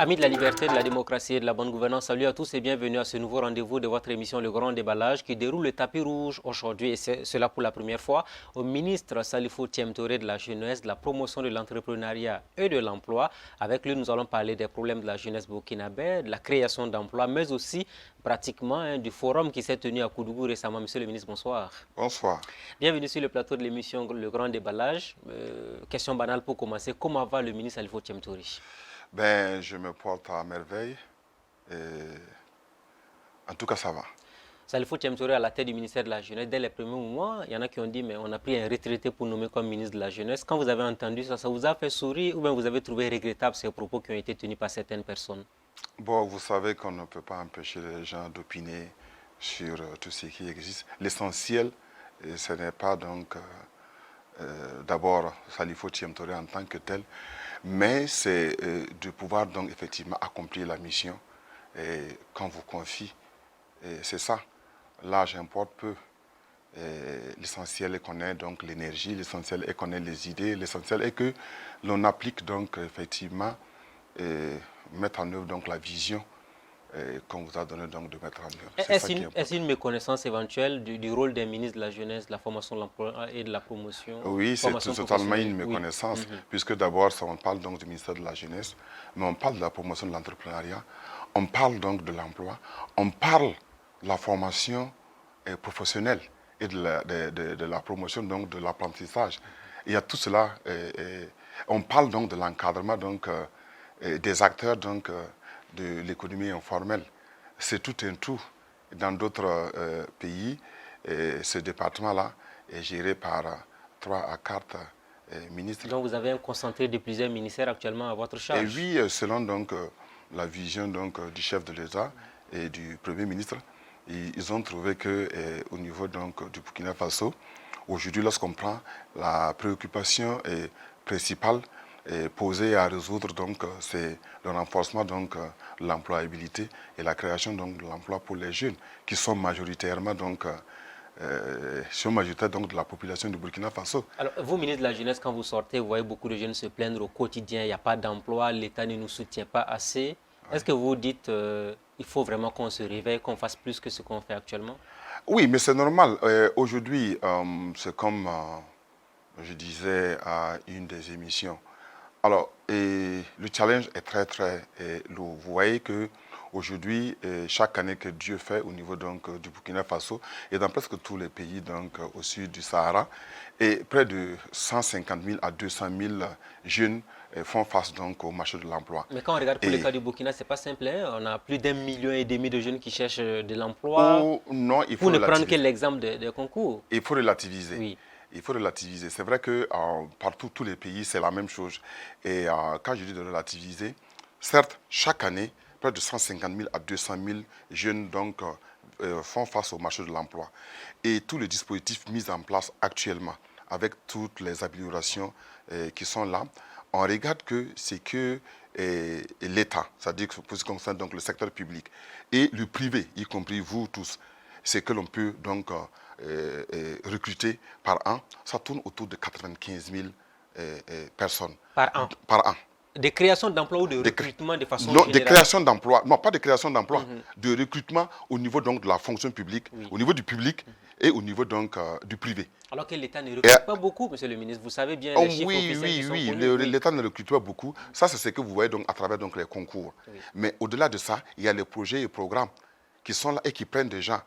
Amis de la liberté, de la démocratie et de la bonne gouvernance, salut à tous et bienvenue à ce nouveau rendez-vous de votre émission Le Grand Déballage qui déroule le tapis rouge aujourd'hui et c'est cela pour la première fois au ministre Salifou Thiem Touré de la jeunesse, de la promotion de l'entrepreneuriat et de l'emploi. Avec lui, nous allons parler des problèmes de la jeunesse burkinabé, de la création d'emplois, mais aussi pratiquement du forum qui s'est tenu à Koudougou récemment. Monsieur le ministre, bonsoir. Bonsoir. Bienvenue sur le plateau de l'émission Le Grand Déballage. Question banale pour commencer, comment va le ministre Salifou Thiem Touré? Ben, je me porte à merveille. Et en tout cas, ça va. Salifou Thiem Touré à la tête du ministère de la Jeunesse. Dès les premiers mois, il y en a qui ont dit mais on a pris un retraité pour nommer comme ministre de la Jeunesse. Quand vous avez entendu ça, ça vous a fait sourire ou bien vous avez trouvé regrettable ces propos qui ont été tenus par certaines personnes? Bon, vous savez qu'on ne peut pas empêcher les gens d'opiner sur tout ce qui existe. L'essentiel, ce n'est pas donc d'abord Salifou Thiem Touré en tant que tel, mais c'est de pouvoir donc effectivement accomplir la mission qu'on vous confie. C'est ça. L'âge importe peu. L'essentiel est qu'on ait donc l'énergie, l'essentiel est qu'on ait les idées, l'essentiel est que l'on applique donc effectivement mettre en œuvre donc la vision qu'on vous a donné donc de mettre en œuvre. Est-ce une méconnaissance éventuelle du rôle des ministres de la Jeunesse, de la formation de l'emploi et de la promotion? Oui, c'est totalement une méconnaissance, oui. puisque d'abord, on parle donc du ministère de la Jeunesse, mais on parle de la promotion de l'entrepreneuriat, on parle donc de l'emploi, on parle de la formation professionnelle et de la promotion donc de l'apprentissage. Il y a tout cela. On parle donc de l'encadrement donc des acteurs donc de l'économie informelle. C'est tout un tout. Dans d'autres pays, ce département-là est géré par 3 à 4 ministres. Donc vous avez un concentré de plusieurs ministères actuellement à votre charge. Et oui, selon donc la vision donc du chef de l'État et du Premier ministre, ils ont trouvé que au niveau donc du Burkina Faso, aujourd'hui, lorsqu'on prend la préoccupation principale posée à résoudre, donc c'est le renforcement donc de l'employabilité et la création donc de l'emploi pour les jeunes qui sont majoritairement donc donc de la population du Burkina Faso. Alors, vous, ministre de la Jeunesse, quand vous sortez, vous voyez beaucoup de jeunes se plaindre au quotidien, il n'y a pas d'emploi, l'État ne nous soutient pas assez. Ouais. Est-ce que vous dites il faut vraiment qu'on se réveille, qu'on fasse plus que ce qu'on fait actuellement? Oui, mais c'est normal. Aujourd'hui, c'est comme je disais à une des émissions. Alors, le challenge est très lourd. Vous voyez que aujourd'hui, chaque année que Dieu fait au niveau donc du Burkina Faso et dans presque tous les pays donc au sud du Sahara, et près de 150 000 à 200 000 jeunes font face donc au marché de l'emploi. Mais quand on regarde pour le cas du Burkina, c'est pas simple. Hein? On a plus d'1,5 million de jeunes qui cherchent de l'emploi. Non, il faut pour ne prendre que l'exemple des concours. Il faut relativiser. Oui. Il faut relativiser. C'est vrai que partout, tous les pays, c'est la même chose. Et quand je dis de relativiser, certes, chaque année, près de 150 000 à 200 000 jeunes donc, font face au marché de l'emploi. Et tous les dispositifs mis en place actuellement, avec toutes les améliorations qui sont là, on regarde que c'est que l'État, c'est-à-dire pour ce qui concerne donc le secteur public, et le privé, y compris vous tous, c'est que l'on peut donc recruter par an, ça tourne autour de 95 000 personnes. Par an? Par an. Des créations d'emplois ou de recrutement de façon générale? Non, des créations d'emplois. Non, pas de création d'emplois. De recrutement au niveau donc de la fonction publique, au niveau du public et au niveau donc du privé. Alors que l'État ne recrute pas beaucoup, monsieur le ministre. Vous savez bien les chiffres officiels qui sont connus. L'État ne recrute pas beaucoup. Ça, c'est ce que vous voyez donc à travers donc les concours. Mais au-delà de ça, il y a les projets et programmes qui sont là et qui prennent des gens.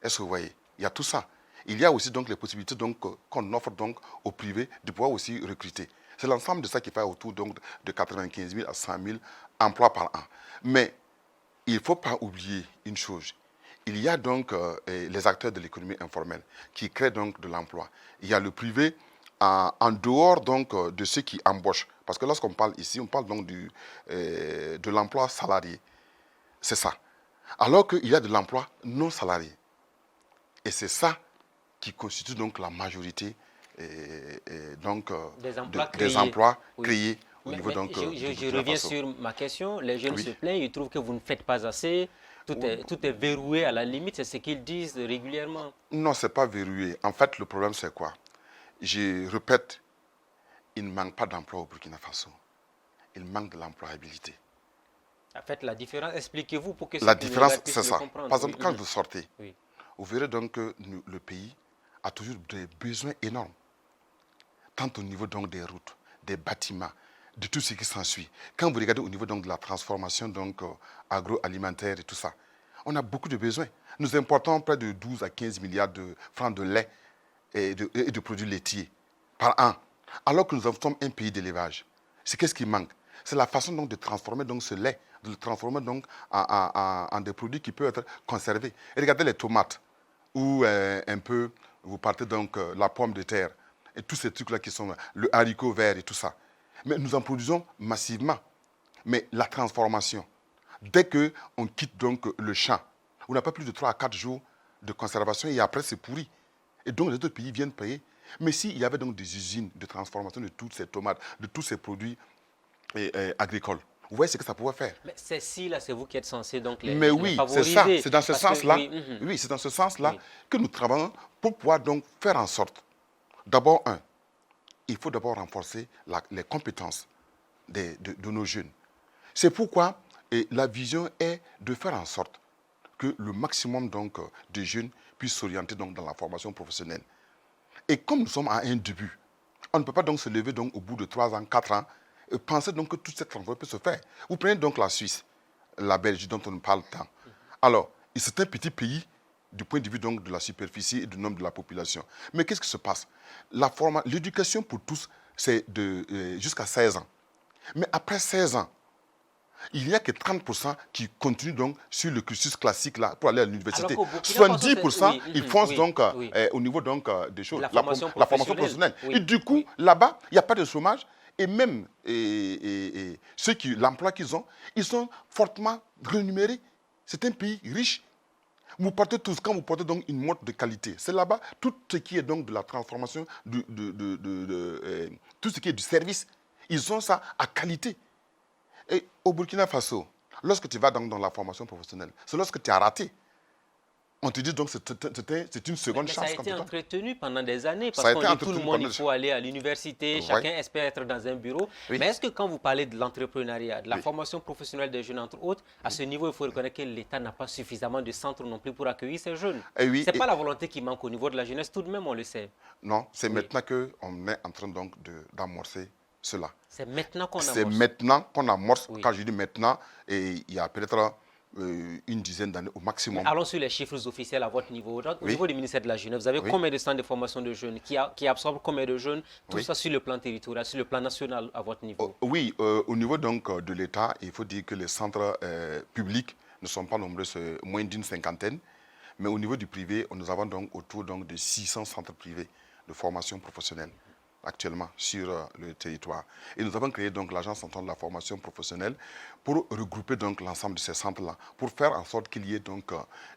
Est-ce que vous voyez? Il y a tout ça. Il y a aussi donc les possibilités donc qu'on offre donc au privé de pouvoir aussi recruter. C'est l'ensemble de ça qui fait autour donc de 95 000 à 100 000 emplois par an. Mais il ne faut pas oublier une chose. Il y a donc les acteurs de l'économie informelle qui créent donc de l'emploi. Il y a le privé en dehors donc de ceux qui embauchent. Parce que lorsqu'on parle ici, on parle donc de l'emploi salarié. C'est ça. Alors qu'il y a de l'emploi non salarié. Et c'est ça qui constitue donc la majorité donc, des emplois créés au niveau donc je reviens sur ma question. Les jeunes se plaignent, ils trouvent que vous ne faites pas assez. Tout est verrouillé à la limite, c'est ce qu'ils disent régulièrement. Non, ce n'est pas verrouillé. En fait, le problème, c'est quoi? Je répète, il ne manque pas d'emploi au Burkina Faso. Il manque de l'employabilité. En fait, la différence, expliquez-vous pour que La ceux qui nous différence, regardent puissent c'est le ça. comprendre. Par exemple, Oui. quand vous sortez, Oui. vous verrez donc que le pays a toujours des besoins énormes, tant au niveau donc des routes, des bâtiments, de tout ce qui s'ensuit. Quand vous regardez au niveau donc de la transformation donc agroalimentaire et tout ça, on a beaucoup de besoins. Nous importons près de 12 à 15 milliards de francs de lait et de produits laitiers par an, alors que nous sommes un pays d'élevage. C'est qu'est-ce qui manque? C'est la façon donc de transformer donc ce lait, de le transformer donc en des produits qui peuvent être conservés. Et regardez les tomates, ou un peu, vous partez donc la pomme de terre, et tous ces trucs-là qui sont le haricot vert et tout ça. Mais nous en produisons massivement. Mais la transformation, dès qu'on quitte donc le champ, on n'a pas plus de 3 à 4 jours de conservation et après c'est pourri. Et donc les autres pays viennent payer. Mais s'il y avait donc des usines de transformation de toutes ces tomates, de tous ces produits agricoles, vous voyez ce que ça pourrait faire. Mais ces là, c'est vous qui êtes censé donc Mais les oui, c'est ça. favoriser. C'est dans ce Parce que, sens-là, oui, oui, c'est dans ce sens-là Oui. que nous travaillons pour pouvoir donc faire en sorte, d'abord, il faut d'abord renforcer les compétences de nos jeunes. C'est pourquoi la vision est de faire en sorte que le maximum donc, de jeunes puissent s'orienter donc, dans la formation professionnelle. Et comme nous sommes à un début, on ne peut pas donc se lever donc, au bout de 3 ans, 4 ans, et penser donc que toute cette transformation peut se faire. Vous prenez donc la Suisse, la Belgique dont on nous parle tant. Alors, c'est un petit pays du point de vue donc, de la superficie et du nombre de la population. Mais qu'est-ce qui se passe? L'éducation pour tous, c'est jusqu'à 16 ans. Mais après 16 ans, il n'y a que 30% qui continuent donc sur le cursus classique là pour aller à l'université. Alors qu'au Burkina Faso, 70%, oui, ils foncent oui, donc oui. au niveau donc, des choses, La formation la formation professionnelle. professionnelle. Oui, Et du coup, oui. là-bas, il n'y a pas de chômage. Et même l'emploi qu'ils ont, ils sont fortement rémunérés. C'est un pays riche. Vous partez tous, quand vous portez donc une montre de qualité, c'est là-bas tout ce qui est donc de la transformation, tout ce qui est du service, ils ont ça à qualité. Et au Burkina Faso, lorsque tu vas dans la formation professionnelle, c'est lorsque tu as raté. On te dit donc que c'est une seconde Mais chance. ça a été entretenu pendant des années, Ça parce a qu'on été dit tout le entretenu monde, pendant il faut aller à l'université, Ouais. chacun espère être dans un bureau. Oui. Mais est-ce que quand vous parlez de l'entrepreneuriat, de la Oui. formation professionnelle des jeunes, entre autres, à ce niveau, il faut reconnaître que l'État n'a pas suffisamment de centres non plus pour accueillir ces jeunes. Et oui, Ce n'est pas la volonté qui manque au niveau de la jeunesse, tout de même, on le sait. Non, c'est Oui. maintenant qu'on est en train donc d'amorcer cela. C'est maintenant qu'on C'est amorce. maintenant qu'on amorce. Oui. Quand je dis maintenant, et il y a peut-être une dizaine d'années au maximum. Mais allons sur les chiffres officiels à votre niveau. Au Oui. niveau du ministère de la Jeunesse, vous avez Oui. combien de centres de formation de jeunes qui absorbent combien de jeunes? Tout Oui. ça sur le plan territorial, sur le plan national à votre niveau. Oui, au niveau donc de l'État, il faut dire que les centres publics ne sont pas nombreux, c'est moins d'une cinquantaine. Mais au niveau du privé, nous avons donc autour donc, de 600 centres privés de formation professionnelle actuellement sur le territoire. Et nous avons créé donc l'Agence centrale de la formation professionnelle pour regrouper donc l'ensemble de ces centres-là, pour faire en sorte qu'il y ait donc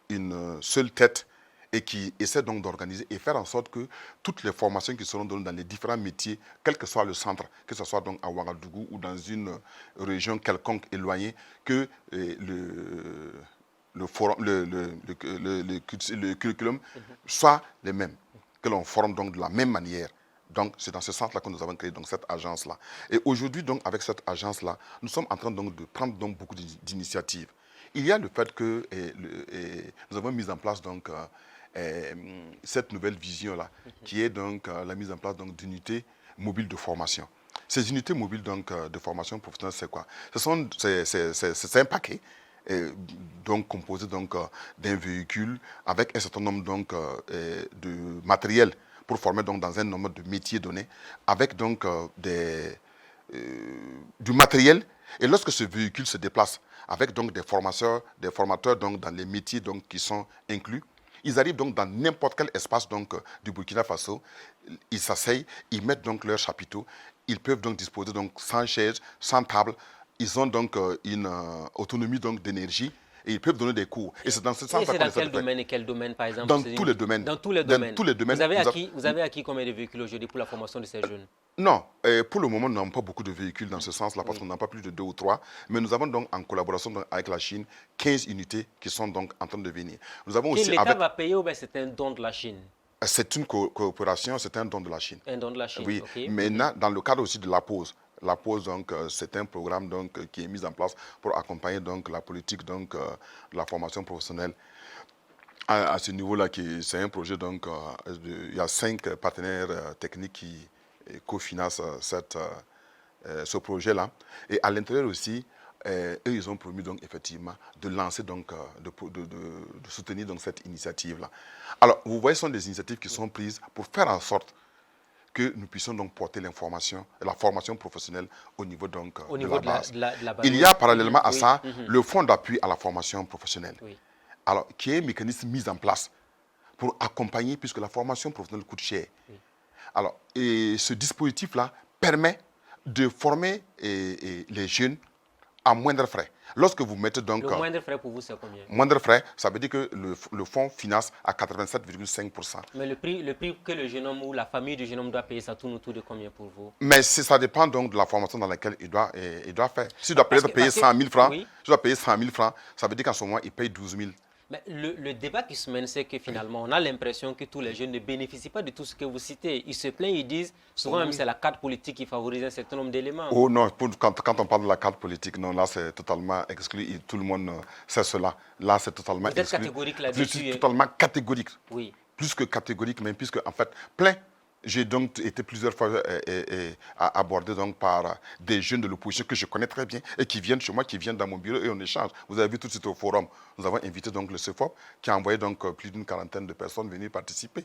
une seule tête et qui essaie donc d'organiser et faire en sorte que toutes les formations qui seront données dans les différents métiers, quel que soit le centre, que ce soit donc à Ouagadougou ou dans une région quelconque éloignée, que le curriculum soit les mêmes, que l'on forme donc de la même manière. Donc, c'est dans ce sens-là que nous avons créé donc, cette agence-là. Et aujourd'hui, donc, avec cette agence-là, nous sommes en train donc, de prendre donc, beaucoup d'initiatives. Il y a le fait que nous avons mis en place donc, cette nouvelle vision-là, qui est donc la mise en place d'unités mobiles de formation. Ces unités mobiles donc, de formation professionnelle, c'est quoi? C'est un paquet. Donc composé donc d'un véhicule avec un certain nombre donc de matériel pour former donc dans un nombre de métiers donnés, avec donc du matériel. Et lorsque ce véhicule se déplace avec donc des formateurs donc dans les métiers donc qui sont inclus, ils arrivent donc dans n'importe quel espace donc du Burkina Faso, ils s'asseyent, ils mettent donc leur chapiteau, ils peuvent donc disposer donc sans chaise, sans table. Ils ont donc une autonomie donc d'énergie et ils peuvent donner des cours. Et c'est dans ce sens-là qu'on dans quel domaine et quel domaine, par exemple? Dans tous les domaines. Dans tous les domaines. Dans tous les domaines. Vous avez acquis combien de véhicules aujourd'hui pour la formation de ces jeunes? Non, pour le moment, nous n'avons pas beaucoup de véhicules dans ce sens-là parce qu'on n'a pas plus de 2 ou 3. Mais nous avons donc, en collaboration donc, avec la Chine, 15 unités qui sont donc en train de venir. Nous avons aussi l'État va payer ou bien c'est un don de la Chine? C'est une coopération, c'est un don de la Chine. Un don de la Chine, Oui, ok. maintenant, dans le cadre aussi de la pause, la pause, donc, c'est un programme donc, qui est mis en place pour accompagner donc, la politique donc, de la formation professionnelle. À ce niveau-là, c'est un projet, donc, il y a 5 partenaires techniques qui cofinancent ce projet-là. Et à l'intérieur aussi, eux, ils ont promis donc, effectivement de lancer, donc, de soutenir donc, cette initiative-là. Alors, vous voyez, ce sont des initiatives qui sont prises pour faire en sorte que nous puissions donc porter l'information, la formation professionnelle au niveau, donc, Au de niveau la base. de la base. Il y a parallèlement à ça Oui. le fonds d'appui à la formation professionnelle. Oui. Alors, qui est un mécanisme mis en place pour accompagner, puisque la formation professionnelle coûte cher. Oui. Alors, et ce dispositif-là permet de former les jeunes à moindre frais. Lorsque vous mettez donc... Le moindre frais pour vous, c'est combien? Moindre frais, ça veut dire que le fonds finance à 87,5%. Mais le prix que le jeune homme ou la famille du jeune homme doit payer, ça tourne autour de combien pour vous? Mais ça dépend donc de la formation dans laquelle il doit faire. S'il doit peut-être payer 100 000 francs, oui. s'il doit payer 100 000 francs, ça veut dire qu'en ce moment, il paye 12 000. Mais le débat qui se mène, c'est que finalement, on a l'impression que tous les jeunes ne bénéficient pas de tout ce que vous citez. Ils se plaignent, ils disent, souvent même c'est la carte politique qui favorise un certain nombre d'éléments. Oh non, quand on parle de la carte politique, non, là c'est totalement exclu. Et tout le monde sait cela. Là c'est totalement exclu. Vous êtes catégorique là-dessus? Je suis totalement catégorique. Oui. Plus que catégorique, même puisque en fait, j'ai donc été plusieurs fois abordé donc par des jeunes de l'opposition que je connais très bien et qui viennent chez moi, qui viennent dans mon bureau et on échange. Vous avez vu tout de suite au forum, nous avons invité donc le CEFOP qui a envoyé donc plus d'une quarantaine de personnes venir participer.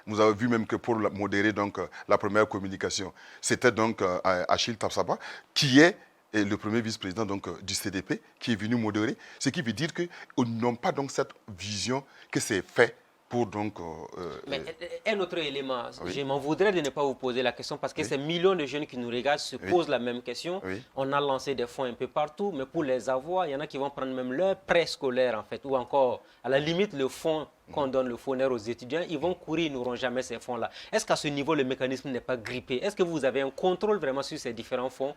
Vous avez vu même que pour modérer donc la première communication, c'était donc Achille Tapsaba qui est le premier vice-président donc du CDP qui est venu modérer, ce qui veut dire qu'ils n'ont pas donc cette vision que c'est fait. Pour donc, mais un autre élément, oui. Je m'en voudrais de ne pas vous poser la question parce que ces millions de jeunes qui nous regardent se posent la même question. Oui. On a lancé des fonds un peu partout, mais pour les avoir, il y en a qui vont prendre même leur préscolaire en fait, ou encore à la limite le fonds qu'on donne le fondaire aux étudiants, ils vont courir, ils n'auront jamais ces fonds-là. Est-ce qu'à ce niveau, le mécanisme n'est pas grippé? Est-ce que vous avez un contrôle vraiment sur ces différents fonds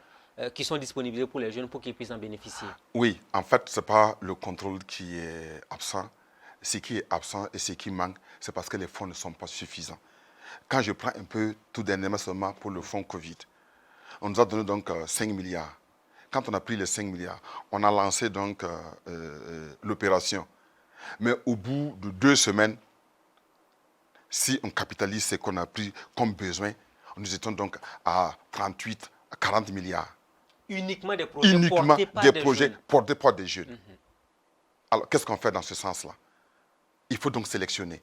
qui sont disponibles pour les jeunes pour qu'ils puissent en bénéficier? Oui, en fait, ce n'est pas le contrôle qui est absent. Ce qui est absent et ce qui manque, c'est parce que les fonds ne sont pas suffisants. Quand je prends un peu tout dernièrement seulement pour le fonds Covid, on nous a donné donc 5 milliards. Quand on a pris les 5 milliards, on a lancé donc l'opération. Mais au bout de 2 semaines, si on capitalise ce qu'on a pris comme besoin, nous étions donc à 38, à 40 milliards. Uniquement des projets portés par des jeunes. Portés par des jeunes. Alors, qu'est-ce qu'on fait dans ce sens-là? Il faut donc sélectionner.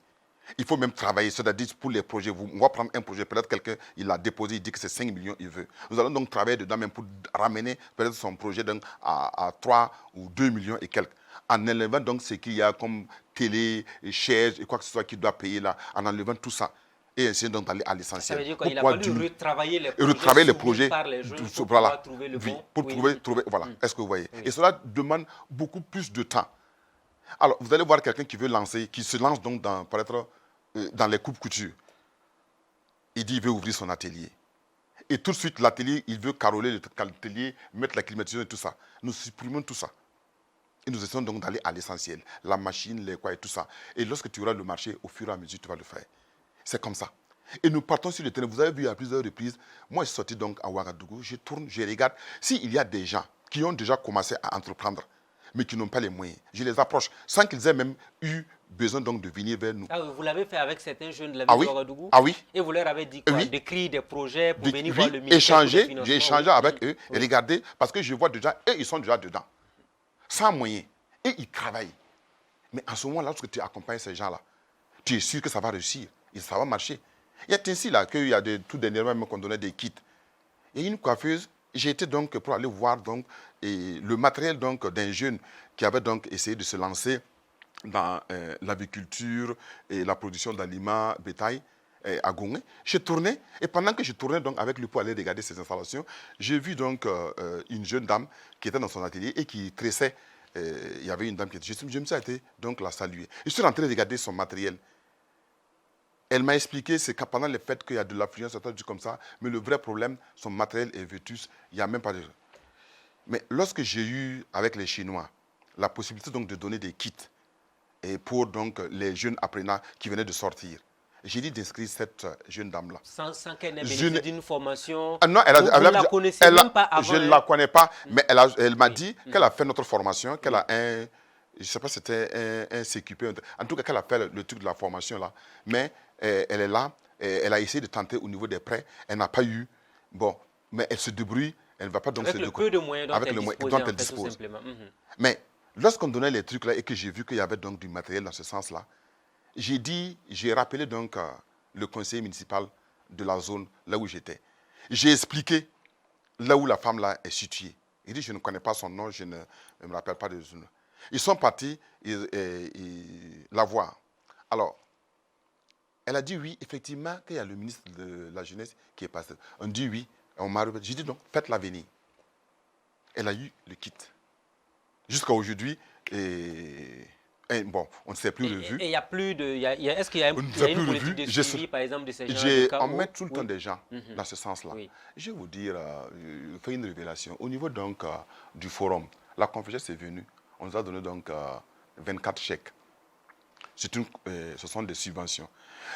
Il faut même travailler, c'est-à-dire pour les projets. On va prendre un projet, peut-être quelqu'un, il l'a déposé, il dit que c'est 5 millions, il veut. Nous allons donc travailler dedans même pour ramener peut-être son projet donc à 3 ou 2 millions et quelques. En enlevant donc ce qu'il y a comme télé, chaises et quoi que ce soit qu'il doit payer là, en enlevant tout ça. Et essayer donc d'aller à l'essentiel. Ça veut dire qu'il a fallu retravailler les projets par les jeunes pour voilà, trouver le oui, bon. pour trouver, voilà, est-ce que vous voyez? Oui. Et cela demande beaucoup plus de temps. Alors, vous allez voir quelqu'un qui veut lancer, qui se lance donc dans les coupes-coutures. Il dit qu'il veut ouvrir son atelier. Et tout de suite, l'atelier, il veut caroler l'atelier, mettre la climatisation et tout ça. Nous supprimons tout ça. Et nous essayons donc d'aller à l'essentiel. La machine, les quoi et tout ça. Et lorsque tu auras le marché, au fur et à mesure, tu vas le faire. C'est comme ça. Et nous partons sur le terrain. Vous avez vu à plusieurs reprises, moi je suis sorti donc à Ouagadougou, je tourne, je regarde. S'il y a des gens qui ont déjà commencé à entreprendre, mais qui n'ont pas les moyens, je les approche sans qu'ils aient même eu besoin donc de venir vers nous. Ah oui, vous l'avez fait avec certains jeunes de la ville de Ouagadougou? Ah oui. Et vous leur avez dit quoi? Oui. D'écrire des projets pour venir voir le ministère échanger, j'ai échangé avec eux, et regardez, parce que je vois déjà, eux ils sont déjà dedans, sans moyens, et ils travaillent. Mais en ce moment, lorsque tu accompagnes ces gens-là, tu es sûr que ça va réussir, et ça va marcher. Il y a ainsi là qu'il y a tout dernièrement même qu'on donnait des kits. Il y a une coiffeuse, j'ai été donc pour aller voir donc le matériel donc d'un jeune qui avait donc essayé de se lancer dans l'aviculture et la production d'aliments bétail à Gongé. J'ai tourné et pendant que je tournais donc avec lui pour aller regarder ces installations, j'ai vu donc une jeune dame qui était dans son atelier et qui tressait. Il y avait une dame qui était. Je me suis arrêté donc la saluer. Je suis rentré regarder son matériel. Elle m'a expliqué c'est que pendant le fait qu'il y a de l'affluence, comme ça, mais le vrai problème, son matériel est vétus, il n'y a même pas de... Mais lorsque j'ai eu, avec les Chinois, la possibilité donc de donner des kits et pour donc les jeunes apprenants qui venaient de sortir, j'ai dit d'inscrire cette jeune dame-là. Sans qu'elle n'ait bénéficié d'une formation. Non, vous ne la connaissez même pas avant. Je ne la connais pas, mais elle m'a dit qu'elle a fait notre formation, qu'elle a un... Je ne sais pas si c'était un CQP. En tout cas, qu'elle a fait le truc de la formation là. Mais elle est là. Elle a essayé de tenter au niveau des prêts. Elle n'a pas eu. Bon, mais elle se débrouille. Elle ne va pas donc avec se le peu de moyens dont elle dispose. Mais lorsqu'on donnait les trucs là et que j'ai vu qu'il y avait donc du matériel dans ce sens-là, j'ai rappelé donc le conseiller municipal de la zone là où j'étais. J'ai expliqué là où la femme là est située. Il dit, je ne connais pas son nom, je ne me rappelle pas de son nom. Ils sont partis la voir. Alors, elle a dit oui, effectivement, qu'il y a le ministre de la Jeunesse qui est passé. On dit oui, on m'a répété. J'ai dit non, faites-la venir. Elle a eu le kit. Jusqu'à aujourd'hui, bon, on ne s'est plus revu. Et il n'y a plus de... Est-ce qu'il y a une politique de suivi, par exemple, de ces gens? On met tout le temps des gens dans ce sens-là. Oui. Je vais vous dire, je fais une révélation. Au niveau donc du forum, la conférence est venue. On nous a donné donc 24 chèques. Ce sont des subventions.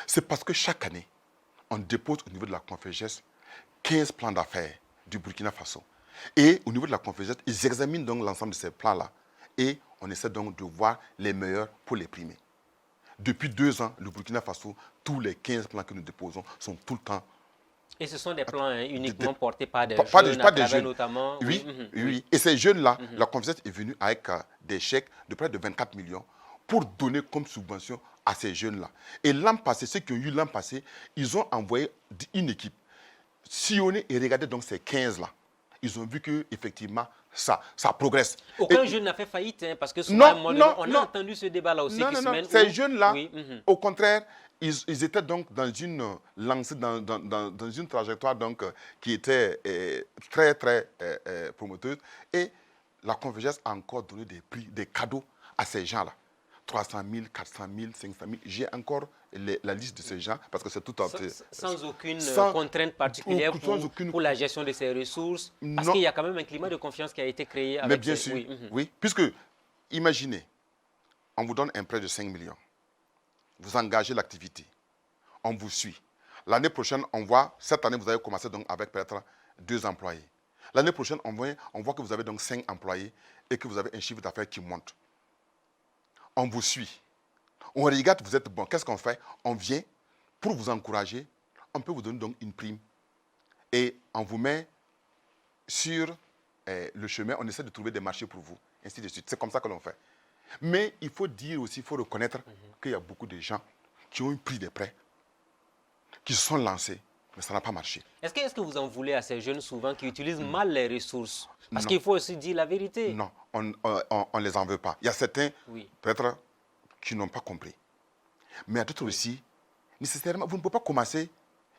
C'est parce que chaque année, on dépose au niveau de la conférence 15 plans d'affaires du Burkina Faso. Et au niveau de la conférence, ils examinent donc l'ensemble de ces plans-là. Et on essaie donc de voir les meilleurs pour les primer. Depuis 2 ans, le Burkina Faso, tous les 15 plans que nous déposons sont tout le temps. Et ce sont des plans uniquement portés par des jeunes, notamment. Oui, oui. Et ces jeunes-là, la conférence est venue avec des chèques de près de 24 millions pour donner comme subvention à ces jeunes-là. Et l'an passé, ceux qui ont eu l'an passé, ils ont envoyé une équipe sillonner et regarder donc ces 15-là. Ils ont vu qu'effectivement, ça progresse. Aucun jeune n'a fait faillite, hein, parce que souvent, on a entendu ce débat-là aussi qui se mène. Ces jeunes-là, au contraire, ils étaient donc dans une lancée, dans une trajectoire donc, qui était très, très promoteuse. Et la Convergence a encore donné des prix, des cadeaux à ces gens-là. 300 000, 400 000, 500 000. J'ai encore la liste de ces gens parce que c'est tout en... Sans aucune contrainte particulière pour la gestion de ces ressources. Parce qu'il y a quand même un climat de confiance qui a été créé avec... Mais bien sûr, oui. Puisque, imaginez, on vous donne un prêt de 5 millions. Vous engagez l'activité. On vous suit. L'année prochaine, cette année, vous avez commencé donc avec peut-être 2 employés. L'année prochaine, on voit que vous avez donc 5 employés et que vous avez un chiffre d'affaires qui monte. On vous suit. On regarde, vous êtes bon. Qu'est-ce qu'on fait? On vient pour vous encourager. On peut vous donner donc une prime. Et on vous met sur le chemin. On essaie de trouver des marchés pour vous. Ainsi de suite. C'est comme ça que l'on fait. Mais il faut dire aussi, il faut reconnaître qu'il y a beaucoup de gens qui ont pris des prêts, qui se sont lancés, mais ça n'a pas marché. Est-ce que vous en voulez à ces jeunes souvent qui utilisent mal les ressources? Parce qu'il faut aussi dire la vérité. Non, on ne les en veut pas. Il y a certains, peut-être, qui n'ont pas compris. Mais à d'autres aussi, nécessairement, vous ne pouvez pas commencer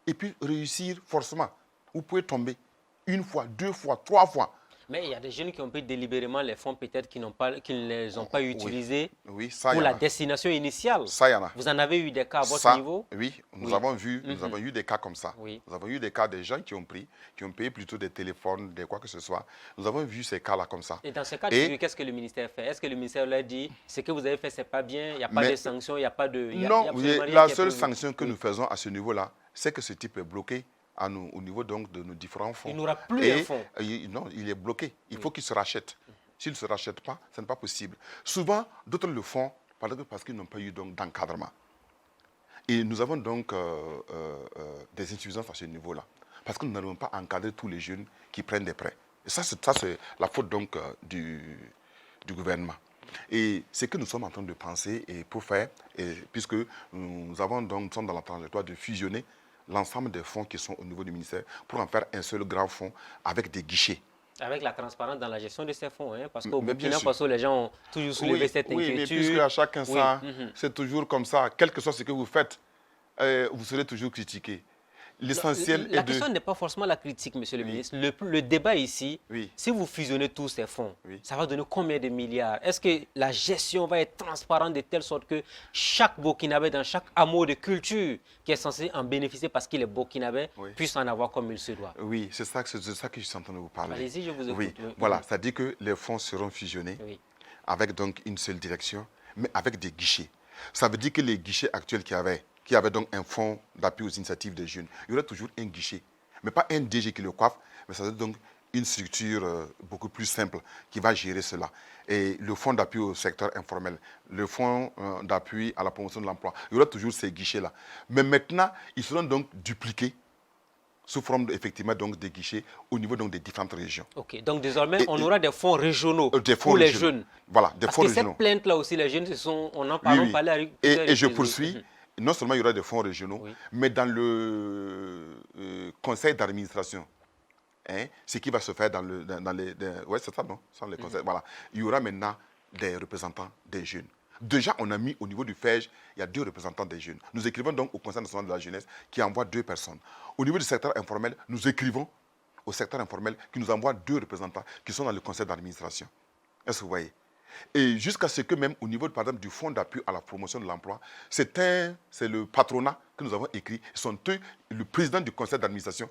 et puis réussir forcément. Vous pouvez tomber 1 fois, 2 fois, 3 fois. Mais il y a des jeunes qui ont pris délibérément les fonds peut-être qui ne les ont pas utilisés pour la destination initiale. Ça, il y en a. Vous en avez eu des cas à votre niveau? Oui, nous avons vu, nous avons eu des cas comme ça. Nous avons eu des cas de gens qui ont payé plutôt des téléphones, des quoi que ce soit. Nous avons vu ces cas-là comme ça. Et dans ce cas, qu'est-ce que le ministère fait? Est-ce que le ministère leur dit, ce que vous avez fait, ce n'est pas bien, il n'y a pas de sanctions, il n'y a pas de... Non, la seule sanction que nous faisons à ce niveau-là, c'est que ce type est bloqué au niveau donc de nos différents fonds. Il n'aura plus de fonds. Non, il est bloqué. Il faut qu'il se rachète. S'il ne se rachète pas, ce n'est pas possible. Souvent, d'autres le font parce qu'ils n'ont pas eu d'encadrement. Et nous avons donc des insuffisances à ce niveau-là. Parce que nous n'arrivons pas à encadrer tous les jeunes qui prennent des prêts. Et ça, c'est la faute donc du gouvernement. Et ce que nous sommes en train de penser et pour faire, puisque nous sommes dans la trajectoire de fusionner l'ensemble des fonds qui sont au niveau du ministère pour en faire un seul grand fonds avec des guichets. Avec la transparence dans la gestion de ces fonds, hein, parce qu'au Burkina Faso, les gens ont toujours soulevé cette inquiétude. Oui, mais puisque à chaque instant, c'est toujours comme ça, quel que soit ce que vous faites, vous serez toujours critiqué. L'essentiel La question n'est pas forcément la critique, monsieur le ministre. Le débat ici, si vous fusionnez tous ces fonds, ça va donner combien de milliards? Est-ce que la gestion va être transparente de telle sorte que chaque Burkinabé, dans chaque hameau de culture qui est censé en bénéficier parce qu'il est Burkinabé, puisse en avoir comme il se doit? Oui, c'est ça que je suis en train de vous parler. Allez-y, je vous écoute. Voilà, ça dit que les fonds seront fusionnés avec donc une seule direction, mais avec des guichets. Ça veut dire que les guichets actuels qu'il y avait, qui avait donc un fonds d'appui aux initiatives des jeunes, il y aurait toujours un guichet. Mais pas un DG qui le coiffe, mais ça serait donc une structure beaucoup plus simple qui va gérer cela. Et le fonds d'appui au secteur informel, le fonds d'appui à la promotion de l'emploi, il y aura toujours ces guichets-là. Mais maintenant, ils seront donc dupliqués sous forme effectivement donc des guichets au niveau donc des différentes régions. Ok, donc désormais on aura des fonds régionaux des fonds pour les régionaux. jeunes. Voilà, des Parce fonds que régionaux. cette plainte-là aussi, les jeunes on en Oui, oui. parlé avec Et je poursuis. Non seulement il y aura des fonds régionaux, oui, mais dans le conseil d'administration, hein, ce qui va se faire dans les... Oui, c'est ça, non? Sans les conseils, voilà. Il y aura maintenant des représentants des jeunes. Déjà, on a mis au niveau du FEJ, il y a 2 représentants des jeunes. Nous écrivons donc au Conseil national de la jeunesse qui envoie 2 personnes. Au niveau du secteur informel, nous écrivons au secteur informel qui nous envoie 2 représentants qui sont dans le conseil d'administration. Est-ce que vous voyez? Et jusqu'à ce que même au niveau, par exemple, du fonds d'appui à la promotion de l'emploi, c'est le patronat que nous avons écrit. Le président du conseil d'administration,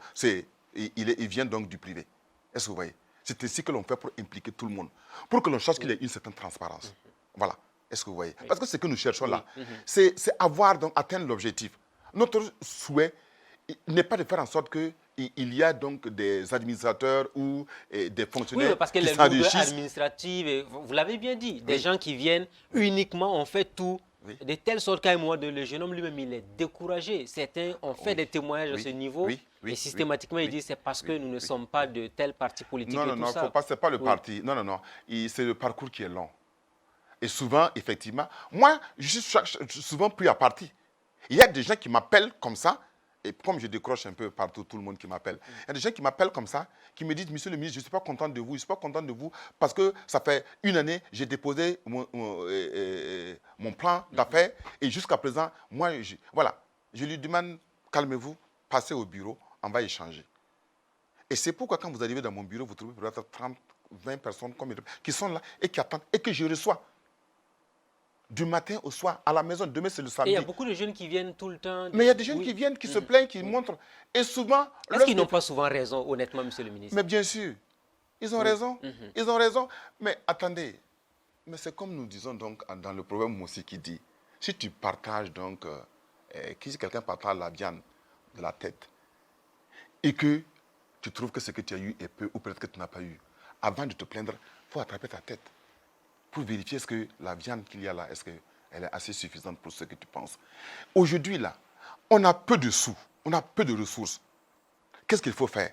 il vient donc du privé. Est-ce que vous voyez? C'est ainsi que l'on fait pour impliquer tout le monde, pour que l'on cherche qu'il y ait une certaine transparence. Voilà. Est-ce que vous voyez? Parce que ce que nous cherchons là, c'est avoir donc atteindre l'objectif. Notre souhait n'est pas de faire en sorte qu'il y a donc des administrateurs ou des fonctionnaires oui, parce que qui les lourdeurs s'enrichissent. administratives, vous l'avez bien dit, des gens qui viennent uniquement, on fait tout, de telle sorte qu'à un moment donné, le jeune homme lui-même, il est découragé. Certains ont fait des témoignages à ce niveau et systématiquement, ils disent c'est parce que nous ne sommes pas de tel parti politique. Non, non, non, ce n'est pas le parti. Non, non, non. C'est le parcours qui est long. Et souvent, effectivement, moi, je suis souvent pris à partie. Il y a des gens qui m'appellent comme ça, et comme je décroche un peu partout, tout le monde qui m'appelle, il y a des gens qui m'appellent comme ça, qui me disent, monsieur le ministre, je ne suis pas content de vous, je ne suis pas content de vous, parce que ça fait une année, j'ai déposé mon plan d'affaires, et jusqu'à présent, moi, voilà, je lui demande, calmez-vous, passez au bureau, on va échanger. Et c'est pourquoi quand vous arrivez dans mon bureau, vous trouvez peut-être 30, 20 personnes qui sont là et qui attendent, et que je reçois. Du matin au soir, à la maison, demain c'est le samedi. Et il y a beaucoup de jeunes qui viennent tout le temps. Mais il y a des jeunes qui viennent, qui se plaignent, qui montrent. Et souvent... Est-ce qu'ils n'ont pas souvent raison, honnêtement, monsieur le ministre? Mais bien sûr, ils ont raison. Ils ont raison. Mais attendez, mais c'est comme nous disons donc dans le proverbe aussi qui dit, si tu partages donc, si quelqu'un partage la viande de la tête, et que tu trouves que ce que tu as eu est peu, ou peut-être que tu n'as pas eu, avant de te plaindre, il faut attraper ta tête. Pour vérifier est-ce que la viande qu'il y a là, est-ce qu'elle est assez suffisante pour ce que tu penses. Aujourd'hui, là, on a peu de sous, on a peu de ressources. Qu'est-ce qu'il faut faire?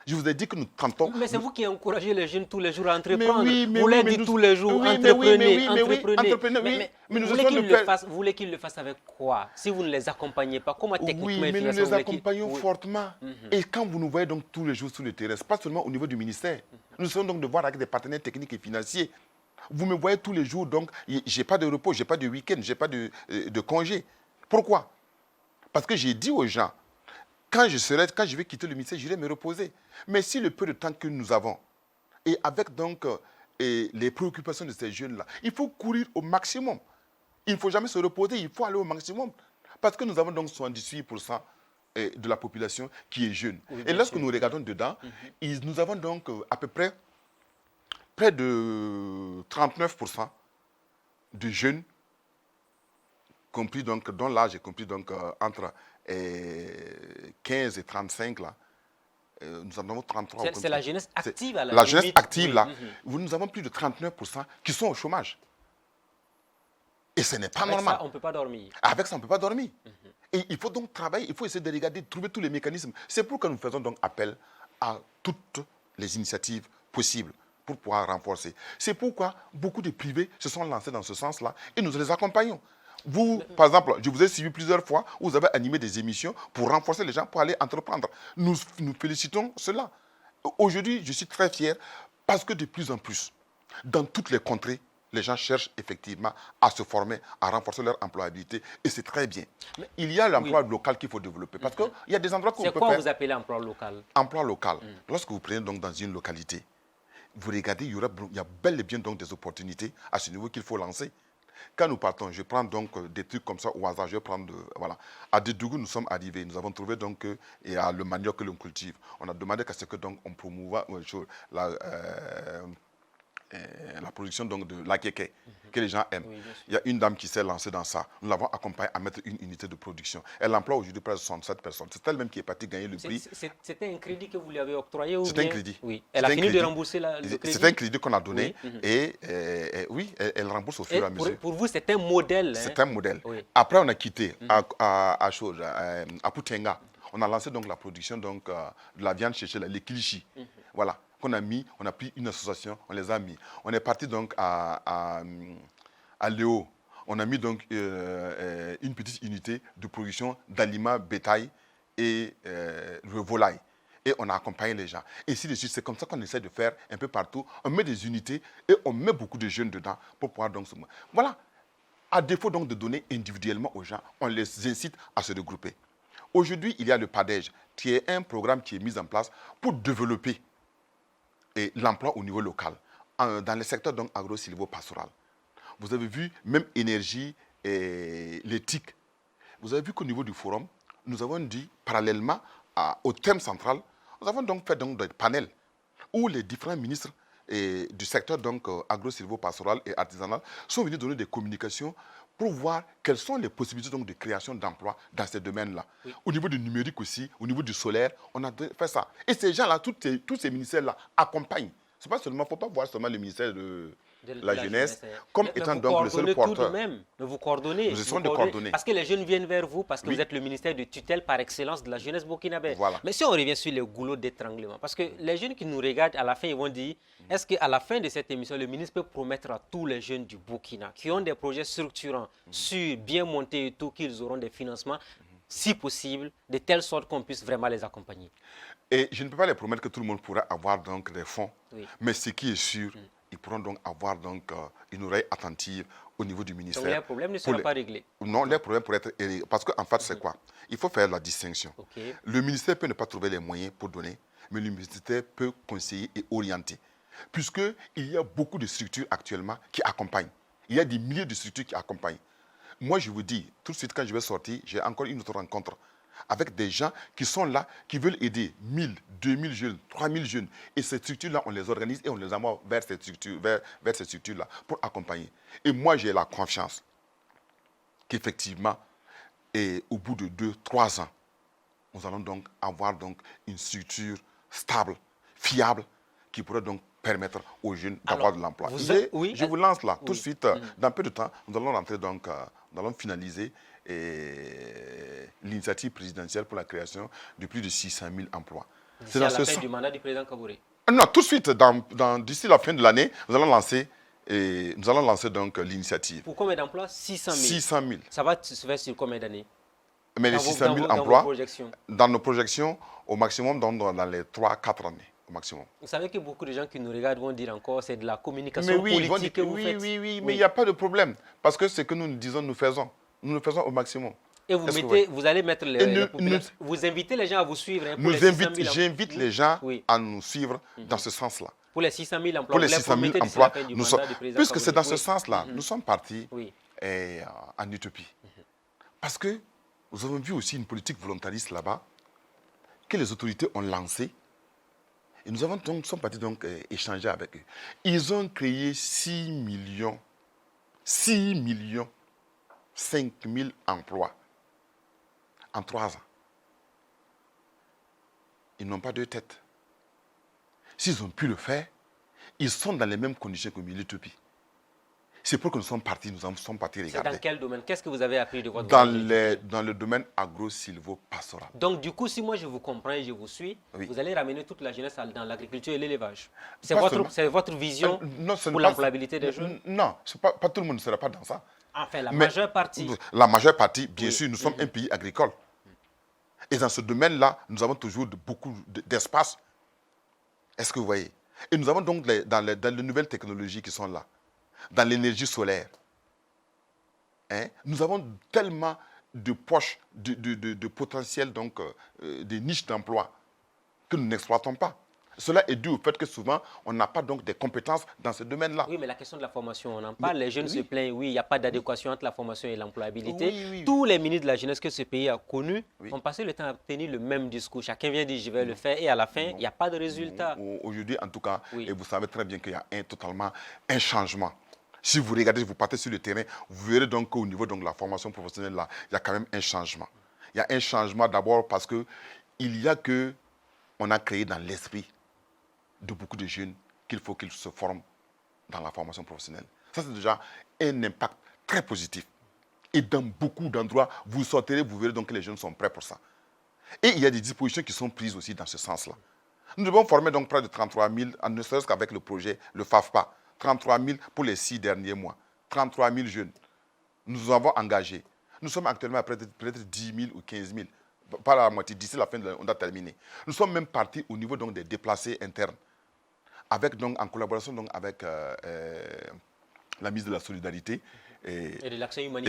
Je vous ai dit que nous tentons... Mais c'est vous qui encouragez les jeunes tous les jours à entreprendre. Oui, vous leur dites tous les jours, entreprenez, entreprenez. Mais vous voulez qu'ils le fassent avec quoi? Si vous ne les accompagnez pas, comment techniquement oui, mais nous les accompagnons fortement. Et quand vous nous voyez donc tous les jours sur le terrain, ce n'est pas seulement au niveau du ministère. Nous essayons donc de voir avec des partenaires techniques et financiers. Vous me voyez tous les jours, donc je n'ai pas de repos, je n'ai pas de week-end, je n'ai pas de congé. Pourquoi? Parce que j'ai dit aux gens, quand je vais quitter le ministère, j'irai me reposer. Mais si le peu de temps que nous avons, et avec donc les préoccupations de ces jeunes-là, il faut courir au maximum. Il ne faut jamais se reposer, il faut aller au maximum. Parce que nous avons donc 78% de la population qui est jeune. Oui, et lorsque nous regardons dedans, nous avons donc à peu près de 39% de jeunes, compris donc, dont l'âge est compris donc, entre 15 et 35, là. Nous en avons 33. C'est la jeunesse active à la jeunesse active, là. Nous avons plus de 39% qui sont au chômage. Et ce n'est pas normal. Avec ça, on ne peut pas dormir. Avec ça, on ne peut pas dormir. Et il faut donc travailler, il faut essayer de regarder, de trouver tous les mécanismes. C'est pourquoi nous faisons donc appel à toutes les initiatives possibles pour pouvoir renforcer. C'est pourquoi beaucoup de privés se sont lancés dans ce sens-là et nous les accompagnons. Vous, par exemple, je vous ai suivi plusieurs fois, vous avez animé des émissions pour renforcer les gens, pour aller entreprendre. Nous félicitons cela. Aujourd'hui, je suis très fier parce que de plus en plus, dans toutes les contrées, les gens cherchent effectivement à se former, à renforcer leur employabilité et c'est très bien. Mais il y a l'emploi local qu'il faut développer parce qu'il y a des endroits où on peut faire... C'est quoi vous appelez emploi local? Emploi local. Lorsque vous prenez donc dans une localité, vous regardez, il y a bel et bien donc des opportunités à ce niveau qu'il faut lancer. Quand nous partons, je prends donc des trucs comme ça au hasard, je vais prendre, voilà. À Dédougou, nous sommes arrivés, nous avons trouvé donc, et à le manioc que l'on cultive. On a demandé qu'à ce que donc on promouva la production donc, de l'akeke, que les gens aiment. Oui, bien sûr. Il y a une dame qui s'est lancée dans ça. Nous l'avons accompagnée à mettre une unité de production. Elle emploie aujourd'hui près de 67 personnes. C'est elle-même qui est partie gagner le prix. C'était un crédit que vous lui avez octroyé ou C'était bien... un crédit. Oui. Elle a fini de rembourser le crédit. C'est un crédit qu'on a donné Oui. et oui, elle rembourse au fur et à mesure. Pour vous, c'est un modèle. C'est un modèle. Oui. Après, on a quitté à Putenga. On a lancé donc la production donc, de la viande séchée, les kilichi. Voilà, qu'on a mis, on a pris une association, on les a mis. On est parti donc à Léo. On a mis donc une petite unité de production d'aliments bétail et de volaille. Et on a accompagné les gens. Et ainsi de suite, c'est comme ça qu'on essaie de faire un peu partout. On met des unités et on met beaucoup de jeunes dedans pour pouvoir donc se... Voilà. À défaut donc de donner individuellement aux gens, on les incite à se regrouper. Aujourd'hui, il y a le PADEJ, qui est un programme qui est mis en place pour développer l'emploi au niveau local, dans le secteur donc agro-silvo-pastoral. Vous avez vu, même énergie et l'éthique. Vous avez vu qu'au niveau du forum, nous avons dit, parallèlement au thème central, nous avons donc fait donc, des panels où les différents ministres du secteur donc agro-silvo-pastoral et artisanal sont venus donner des communications pour voir quelles sont les possibilités donc, de création d'emplois dans ces domaines-là. Oui. Au niveau du numérique aussi, au niveau du solaire, on a fait ça. Et ces gens-là, tous ces ministères-là accompagnent. C'est pas seulement, il ne faut pas voir seulement le ministère de la jeunesse comme étant donc le seul porteur. Tout de même, vous coordonnez. Nous essayons de coordonner. Parce que les jeunes viennent vers vous, parce que vous êtes le ministère de tutelle par excellence de la jeunesse burkinabé. Voilà. Mais si on revient sur les goulots d'étranglement, parce que les jeunes qui nous regardent, à la fin, ils vont dire, est-ce qu'à la fin de cette émission, le ministre peut promettre à tous les jeunes du Burkina qui ont des projets structurants, sûrs, bien montés et tout, qu'ils auront des financements, si possible, de telle sorte qu'on puisse vraiment les accompagner? Et je ne peux pas les promettre que tout le monde pourra avoir donc des fonds. Oui. Mais ce qui est sûr, ils pourront donc avoir donc, une oreille attentive au niveau du ministère. Donc les problèmes ne seront pas réglés. Non, les problèmes pourraient être réglés. Parce qu'en fait, c'est quoi? Il faut faire la distinction. Okay. Le ministère peut ne pas trouver les moyens pour donner, mais le ministère peut conseiller et orienter. Puisqu'il y a beaucoup de structures actuellement qui accompagnent. Il y a des milliers de structures qui accompagnent. Moi, je vous dis, tout de suite, quand je vais sortir, j'ai encore une autre rencontre avec des gens qui sont là, qui veulent aider 1000, 2000 jeunes, 3000 jeunes. Et ces structures-là, on les organise et on les envoie vers ces structures-là pour accompagner. Et moi, j'ai la confiance qu'effectivement, au bout de 2-3 ans, nous allons donc avoir donc une structure stable, fiable, qui pourrait donc permettre aux jeunes d'avoir de l'emploi. Je vous lance là, tout de suite, dans peu de temps, nous allons rentrer donc, nous allons finaliser l'initiative présidentielle pour la création de plus de 600 000 emplois. C'est à la fin du mandat du président Kaboré? Non, tout de suite, d'ici la fin de l'année, nous allons lancer donc l'initiative. Pour combien d'emplois? 600 000. 600 000. Ça va se faire sur combien d'années? Mais les 600 000 emplois, dans nos projections, au maximum dans les 3-4 années. Au maximum. Vous savez que beaucoup de gens qui nous regardent vont dire encore c'est de la communication politique que vous faites. Oui, mais il n'y a pas de problème. Parce que ce que nous disons, nous faisons. Nous le faisons au maximum. Et vous allez mettre vous invitez les gens à vous suivre. Hein, j'invite les gens à nous suivre dans ce sens-là. Pour les 600 000 emplois, pour les 600 000 emplois, puisque c'est dans ce sens-là, nous sommes partis en Éthiopie. Parce que nous avons vu aussi une politique volontariste là-bas que les autorités ont lancée. Et nous sommes partis donc échanger avec eux. Ils ont créé 6 millions 5 000 emplois en 3 ans. Ils n'ont pas deux têtes. S'ils ont pu le faire, ils sont dans les mêmes conditions que l'Éthiopie. C'est pour que nous sommes partis regarder. C'est dans quel domaine? Qu'est-ce que vous avez appris de votre voyage? Dans le domaine agro-silvo-pastoral. Donc, du coup, si moi je vous comprends et je vous suis, vous allez ramener toute la jeunesse dans l'agriculture et l'élevage. C'est votre vision pour l'employabilité des jeunes? Non, pas tout le monde ne sera pas dans ça. Enfin, la majeure partie. La majeure partie, bien sûr, nous sommes un pays agricole. Et dans ce domaine-là, nous avons toujours beaucoup d'espace. Est-ce que vous voyez? Et nous avons donc dans les nouvelles technologies qui sont là, dans l'énergie solaire. Nous avons tellement de poches, de potentiel, donc, de niches d'emploi que nous n'exploitons pas. Cela est dû au fait que souvent, on n'a pas donc des compétences dans ce domaine-là. Oui, mais la question de la formation, on en parle. Les jeunes oui. se plaignent, oui, il n'y a pas d'adéquation entre la formation et l'employabilité. Oui. Tous les ministres de la jeunesse que ce pays a connus Oui. ont passé le temps à tenir le même discours. Chacun vient dire, je vais le faire, et à la fin, il n'y a pas de résultat. Aujourd'hui, en tout cas, Oui. et vous savez très bien qu'il y a totalement un changement. Si vous regardez, vous partez sur le terrain, vous verrez donc qu'au niveau de la formation professionnelle, là, il y a quand même un changement. Il y a un changement d'abord parce que on a créé dans l'esprit de beaucoup de jeunes qu'il faut qu'ils se forment dans la formation professionnelle. Ça, c'est déjà un impact très positif. Et dans beaucoup d'endroits, vous sortirez, vous verrez donc que les jeunes sont prêts pour ça. Et il y a des dispositions qui sont prises aussi dans ce sens-là. Nous devons former donc près de 33 000, ne serait-ce qu'avec le projet, le FAFPA. 33 000 pour les 6 derniers mois. 33 000 jeunes. Nous avons engagé. Nous sommes actuellement à peut-être 10 000 ou 15 000. Pas la moitié. D'ici la fin, on a terminé. Nous sommes même partis au niveau donc des déplacés internes. Avec, donc, en collaboration donc, avec la ministre de la Solidarité et de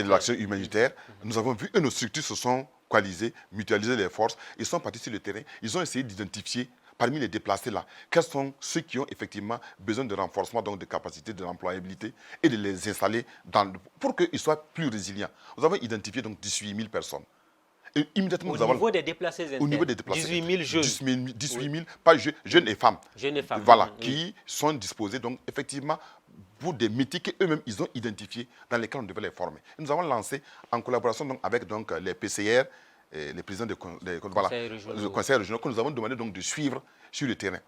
l'action humanitaire. Nous avons vu que nos structures se sont coalisées, mutualisées les forces. Ils sont partis sur le terrain. Ils ont essayé d'identifier parmi les déplacés là, quels sont ceux qui ont effectivement besoin de renforcement donc de capacité de l'employabilité et de les installer pour qu'ils soient plus résilients. Nous avons identifié donc 18 000 personnes. Et immédiatement, au niveau des déplacés internes, au niveau des déplacés 18 000 jeunes. 18 000, pas jeunes et femmes. Jeunes et femmes. Voilà, qui sont disposés donc effectivement pour des métiers qu'eux-mêmes ils ont identifiés dans lesquels on devait les former. Et nous avons lancé en collaboration donc, avec donc, les PCR, les présidents des conseils régionaux, que nous avons demandé donc de suivre sur le terrain.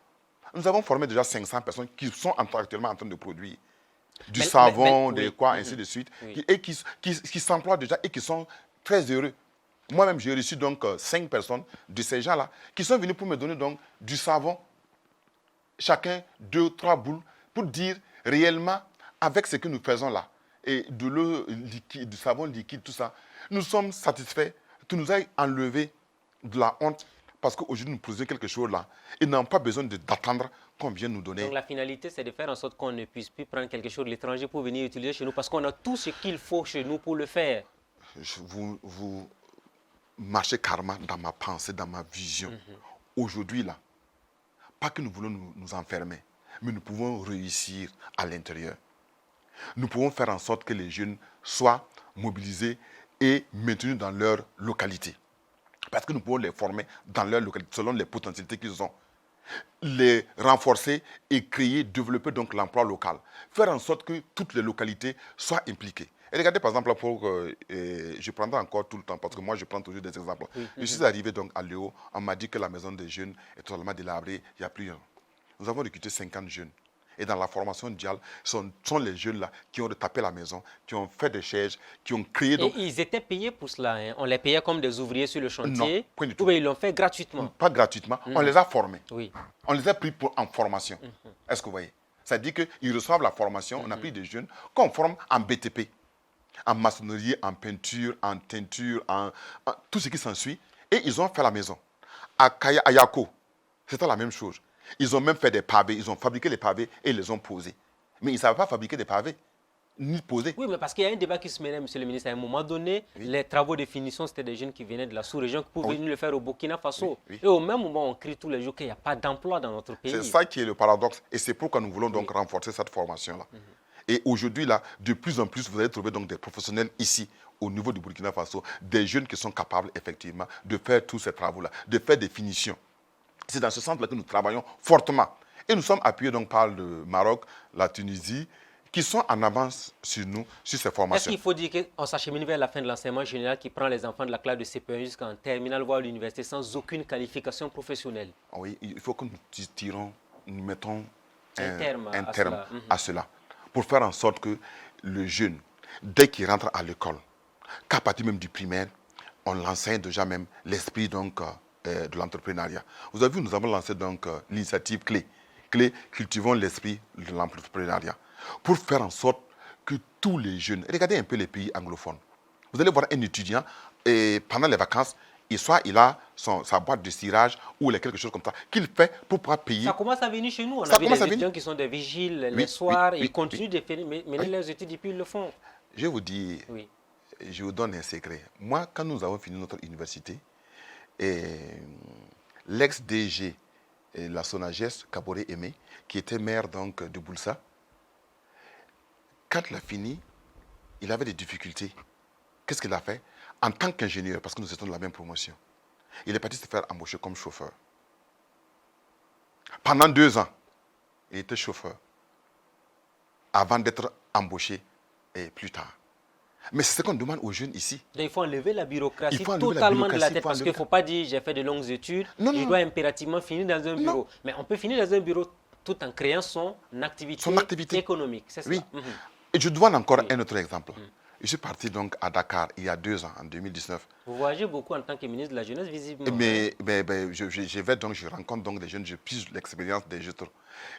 Nous avons formé déjà 500 personnes qui sont actuellement en train de produire du savon, des quoi, ainsi de suite, et qui s'emploient déjà et qui sont très heureux. Moi-même, j'ai reçu donc 5 personnes de ces gens-là qui sont venus pour me donner donc du savon, chacun 2, 3 boules, pour dire réellement, avec ce que nous faisons là, et de l'eau liquide, du savon liquide, tout ça, nous sommes satisfaits. Tu nous as enlevé de la honte parce qu'aujourd'hui nous produisons quelque chose là et n'avons pas besoin d'attendre qu'on vienne nous donner. Donc la finalité c'est de faire en sorte qu'on ne puisse plus prendre quelque chose de l'étranger pour venir utiliser chez nous parce qu'on a tout ce qu'il faut chez nous pour le faire. Vous marchez carrément dans ma pensée, dans ma vision. Aujourd'hui là, pas que nous voulons nous enfermer, mais nous pouvons réussir à l'intérieur. Nous pouvons faire en sorte que les jeunes soient mobilisés et maintenus dans leur localité. Parce que nous pouvons les former dans leur localité, selon les potentialités qu'ils ont. Les renforcer et créer, développer donc l'emploi local. Faire en sorte que toutes les localités soient impliquées. Et regardez par exemple, je prendrai encore tout le temps, parce que moi je prends toujours des exemples. Je suis arrivé donc à Léo, on m'a dit que la maison des jeunes est totalement délabrée, il n'y a plus rien. Nous avons recruté 50 jeunes. Et dans la formation dial, ce sont les jeunes-là qui ont retapé la maison, qui ont fait des chaises, qui ont créé... Donc... Et ils étaient payés pour cela, hein? On les payait comme des ouvriers sur le chantier? Non, point du tout. Ou bien ils l'ont fait gratuitement? Pas gratuitement, on les a formés. Oui. On les a pris en formation. Est-ce que vous voyez? Ça dit qu'ils reçoivent la formation, on a pris des jeunes qu'on forme en BTP, en maçonnerie, en peinture, en teinture, en tout ce qui s'ensuit. Et ils ont fait la maison. À Yako, c'était la même chose. Ils ont même fait des pavés, ils ont fabriqué les pavés et ils les ont posés. Mais ils ne savaient pas fabriquer des pavés, ni poser. Oui, mais parce qu'il y a un débat qui se menait, monsieur le ministre. À un moment donné, les travaux de finition, c'était des jeunes qui venaient de la sous-région qui pouvaient venir le faire au Burkina Faso. Et au même moment, on crie tous les jours qu'il n'y a pas d'emploi dans notre pays. C'est ça qui est le paradoxe. Et c'est pourquoi nous voulons donc renforcer cette formation-là. Et aujourd'hui, là, de plus en plus, vous allez trouver donc des professionnels ici, au niveau du Burkina Faso, des jeunes qui sont capables, effectivement, de faire tous ces travaux-là, de faire des finitions. C'est dans ce sens-là que nous travaillons fortement. Et nous sommes appuyés donc par le Maroc, la Tunisie, qui sont en avance sur nous, sur ces formations. Est-ce qu'il faut dire qu'on s'achemine vers la fin de l'enseignement général qui prend les enfants de la classe de CP1 jusqu'en terminale, voire l'université, sans aucune qualification professionnelle? Oui, il faut que nous mettons un terme à cela, pour faire en sorte que le jeune, dès qu'il rentre à l'école, qu'à partir même du primaire, on l'enseigne déjà même l'esprit donc de l'entrepreneuriat. Vous avez vu, nous avons lancé donc l'initiative Clé. Clé, cultivons l'esprit de l'entrepreneuriat. Pour faire en sorte que tous les jeunes, regardez un peu les pays anglophones. Vous allez voir un étudiant et pendant les vacances, il a sa boîte de cirage ou quelque chose comme ça qu'il fait pour pouvoir payer. Ça commence à venir chez nous. On a vu des étudiants qui sont des vigiles les soirs. Ils continuent de mener leurs études et puis ils le font. Je vous dis, je vous donne un secret. Moi, quand nous avons fini notre université, l'ex-DG la Sonagès, Kaboré Aimé, qui était maire donc de Boulsa. Quand il a fini, il avait des difficultés. Qu'est-ce qu'il a fait? En tant qu'ingénieur, parce que nous étions de la même promotion, il est parti se faire embaucher comme chauffeur. Pendant 2 ans, il était chauffeur, avant d'être embauché plus tard. Mais c'est ce qu'on demande aux jeunes ici. Donc, il faut enlever la bureaucratie totalement de la tête, parce qu'il ne faut pas dire j'ai fait de longues études, je dois impérativement finir dans un bureau. Mais on peut finir dans un bureau tout en créant son activité économique, c'est ça? Oui. Et je dois encore un autre exemple. Je suis parti donc à Dakar il y a 2 ans, en 2019. Vous voyagez beaucoup en tant que ministre de la Jeunesse, visiblement. Mais je rencontre donc des jeunes, je pige l'expérience des jeunes.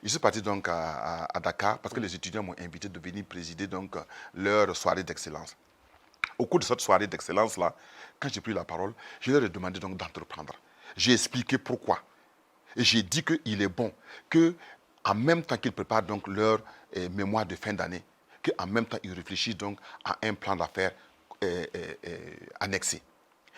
Je suis parti donc à Dakar parce que les étudiants m'ont invité de venir présider donc leur soirée d'excellence. Au cours de cette soirée d'excellence-là, quand j'ai pris la parole, je leur ai demandé donc d'entreprendre. J'ai expliqué pourquoi. Et j'ai dit qu'il est bon qu'en même temps qu'ils préparent donc leur mémoire de fin d'année, qu'en même temps ils réfléchissent donc à un plan d'affaires annexé.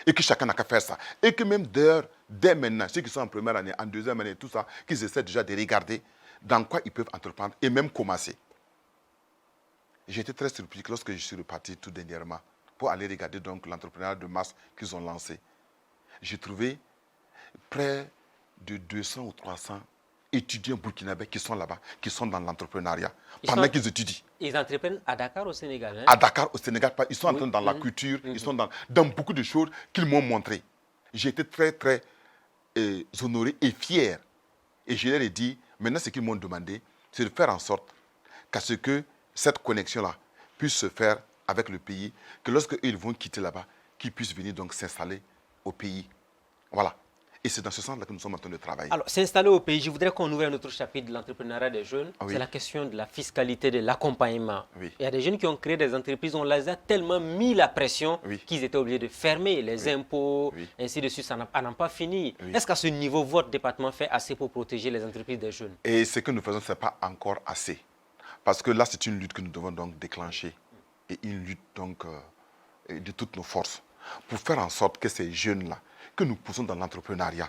Et que chacun n'a qu'à faire ça. Et que même dès maintenant, ceux qui sont en première année, en deuxième année, tout ça, qu'ils essaient déjà de regarder dans quoi ils peuvent entreprendre et même commencer. J'ai été très surpris lorsque je suis reparti tout dernièrement pour aller regarder donc l'entrepreneuriat de masse qu'ils ont lancé. J'ai trouvé près de 200 ou 300 étudiants burkinabés qui sont là-bas, qui sont dans l'entrepreneuriat, pendant qu'ils étudient. Ils entreprennent à Dakar, au Sénégal. Hein? À Dakar, au Sénégal, ils sont en train dans la culture, ils sont dans beaucoup de choses qu'ils m'ont montré. J'ai été très, très honoré et fier. Et je leur ai dit, maintenant ce qu'ils m'ont demandé, c'est de faire en sorte qu'à ce que cette connexion-là puisse se faire avec le pays, que lorsqu'ils vont quitter là-bas, qu'ils puissent venir donc s'installer au pays. Voilà. Et c'est dans ce sens-là que nous sommes en train de travailler. Alors, s'installer au pays, je voudrais qu'on ouvre un autre chapitre de l'entrepreneuriat des jeunes. Ah oui. C'est la question de la fiscalité, de l'accompagnement. Oui. Il y a des jeunes qui ont créé des entreprises, on les a tellement mis la pression qu'ils étaient obligés de fermer les impôts, ainsi de suite, à n'en pas finir. Est-ce qu'à ce niveau, votre département fait assez pour protéger les entreprises des jeunes? Et ce que nous faisons, ce n'est pas encore assez. Parce que là, c'est une lutte que nous devons donc déclencher. Et une lutte donc de toutes nos forces. Pour faire en sorte que ces jeunes-là, que nous poussons dans l'entrepreneuriat,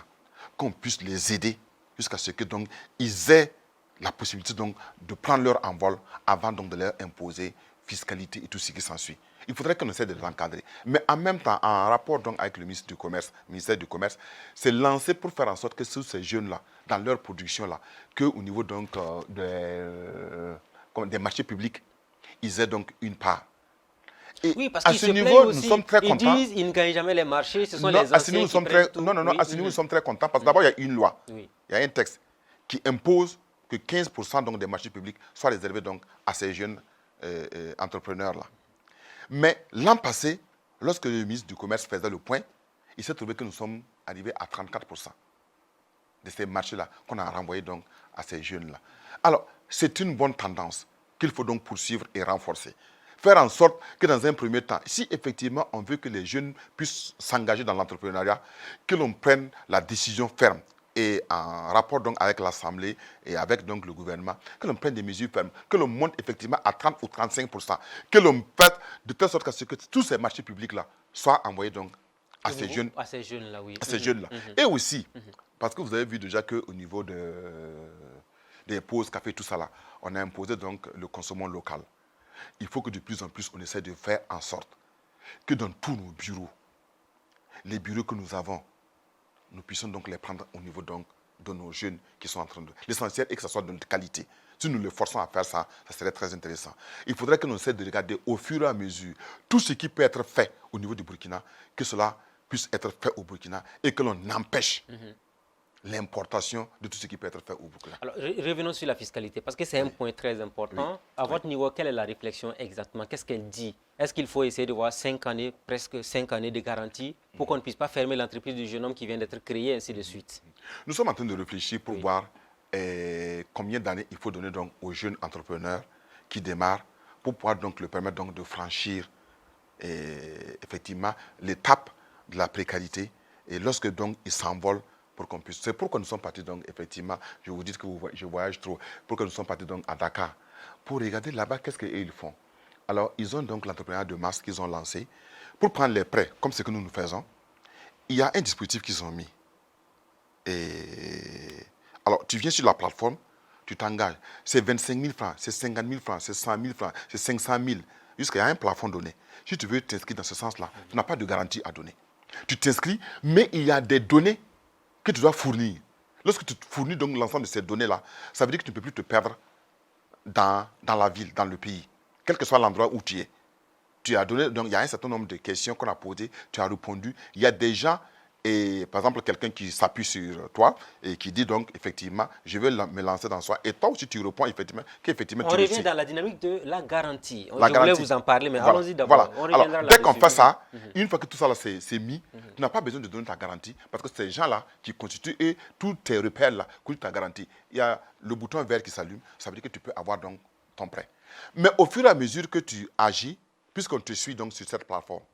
qu'on puisse les aider jusqu'à ce que donc ils aient la possibilité donc de prendre leur envol avant donc de leur imposer fiscalité et tout ce qui s'ensuit. Il faudrait qu'on essaie de l'encadrer. Mais en même temps, en rapport donc avec le ministère du Commerce, c'est lancé pour faire en sorte que tous ces jeunes-là, dans leur production-là, qu'au niveau donc des marchés publics, ils aient donc une part. Et oui, parce à qu'ils ce se niveau, plaignent aussi. nous sommes très contents. Ils disent qu'ils ne gagnent jamais les marchés, ce sont les anciens à ce niveau, qui prennent tout. à ce niveau, nous sommes très contents parce que d'abord, il y a une loi, il y a un texte qui impose que 15% donc, des marchés publics soient réservés donc, à ces jeunes entrepreneurs-là. Mais l'an passé, lorsque le ministre du Commerce faisait le point, il s'est trouvé que nous sommes arrivés à 34% de ces marchés-là qu'on a renvoyés donc à ces jeunes-là. Alors, c'est une bonne tendance qu'il faut donc poursuivre et renforcer. Faire en sorte que dans un premier temps, si effectivement on veut que les jeunes puissent s'engager dans l'entrepreneuriat, que l'on prenne la décision ferme et en rapport donc avec l'Assemblée et avec donc le gouvernement, que l'on prenne des mesures fermes, que l'on monte effectivement à 30 ou 35%, que l'on fasse de telle sorte que tous ces marchés publics-là soient envoyés donc à ces jeunes. À ces jeunes-là, oui. À ces jeunes-là. Et aussi, parce que vous avez vu déjà qu'au niveau des pauses café, tout ça là, on a imposé donc le consommation local. Il faut que de plus en plus, on essaie de faire en sorte que dans tous nos bureaux, les bureaux que nous avons, nous puissions donc les prendre au niveau donc de nos jeunes qui sont en train de... L'essentiel est que ça soit de qualité. Si nous les forçons à faire ça, ça serait très intéressant. Il faudrait que nous essaie de regarder au fur et à mesure tout ce qui peut être fait au niveau du Burkina, que cela puisse être fait au Burkina et que l'on empêche l'importation de tout ce qui peut être fait au Burkina. Alors, revenons sur la fiscalité, parce que c'est un point très important. À votre niveau, quelle est la réflexion exactement? Qu'est-ce qu'elle dit? Est-ce qu'il faut essayer de voir 5 années, presque 5 années de garantie pour qu'on ne puisse pas fermer l'entreprise du jeune homme qui vient d'être créée, ainsi de suite? Nous sommes en train de réfléchir pour voir combien d'années il faut donner donc aux jeunes entrepreneurs qui démarrent pour pouvoir donc le permettre donc de franchir effectivement l'étape de la précarité et lorsque donc ils s'envolent pour qu'on puisse. C'est pourquoi nous sommes partis donc effectivement, je vous dis que je voyage trop, pourquoi nous sommes partis donc à Dakar pour regarder là-bas qu'est-ce qu'ils font. Alors ils ont donc l'entrepreneuriat de masse qu'ils ont lancé pour prendre les prêts comme ce que nous faisons. Il y a un dispositif qu'ils ont mis. Et Alors, tu viens sur la plateforme, tu t'engages. C'est 25 000 francs, c'est 50 000 francs, c'est 100 000 francs, c'est 500 000. Jusqu'à un plafond donné. Si tu veux t'inscrire dans ce sens-là, tu n'as pas de garantie à donner. Tu t'inscris, mais il y a des données que tu dois fournir. Lorsque tu fournis donc l'ensemble de ces données-là, ça veut dire que tu ne peux plus te perdre dans la ville, dans le pays, quel que soit l'endroit où tu es. Tu as donné, donc il y a un certain nombre de questions qu'on a posées, tu as répondu. Il y a des gens, et par exemple quelqu'un qui s'appuie sur toi et qui dit donc effectivement, je vais me lancer dans soi. Et toi aussi tu réponds effectivement qu'effectivement tu le sais. On revient dans la dynamique de la garantie. La je garantie. voulais vous en parler, mais Voilà. allons-y d'abord. Voilà. Alors, dès qu'on fait ça, une fois que tout ça là c'est mis, tu n'as pas besoin de donner ta garantie parce que ces gens-là qui constituent et tous tes repères là constituent ta garantie. Il y a le bouton vert qui s'allume, ça veut dire que tu peux avoir donc ton prêt. Mais au fur et à mesure que tu agis, puisqu'on te suit donc sur cette plateforme,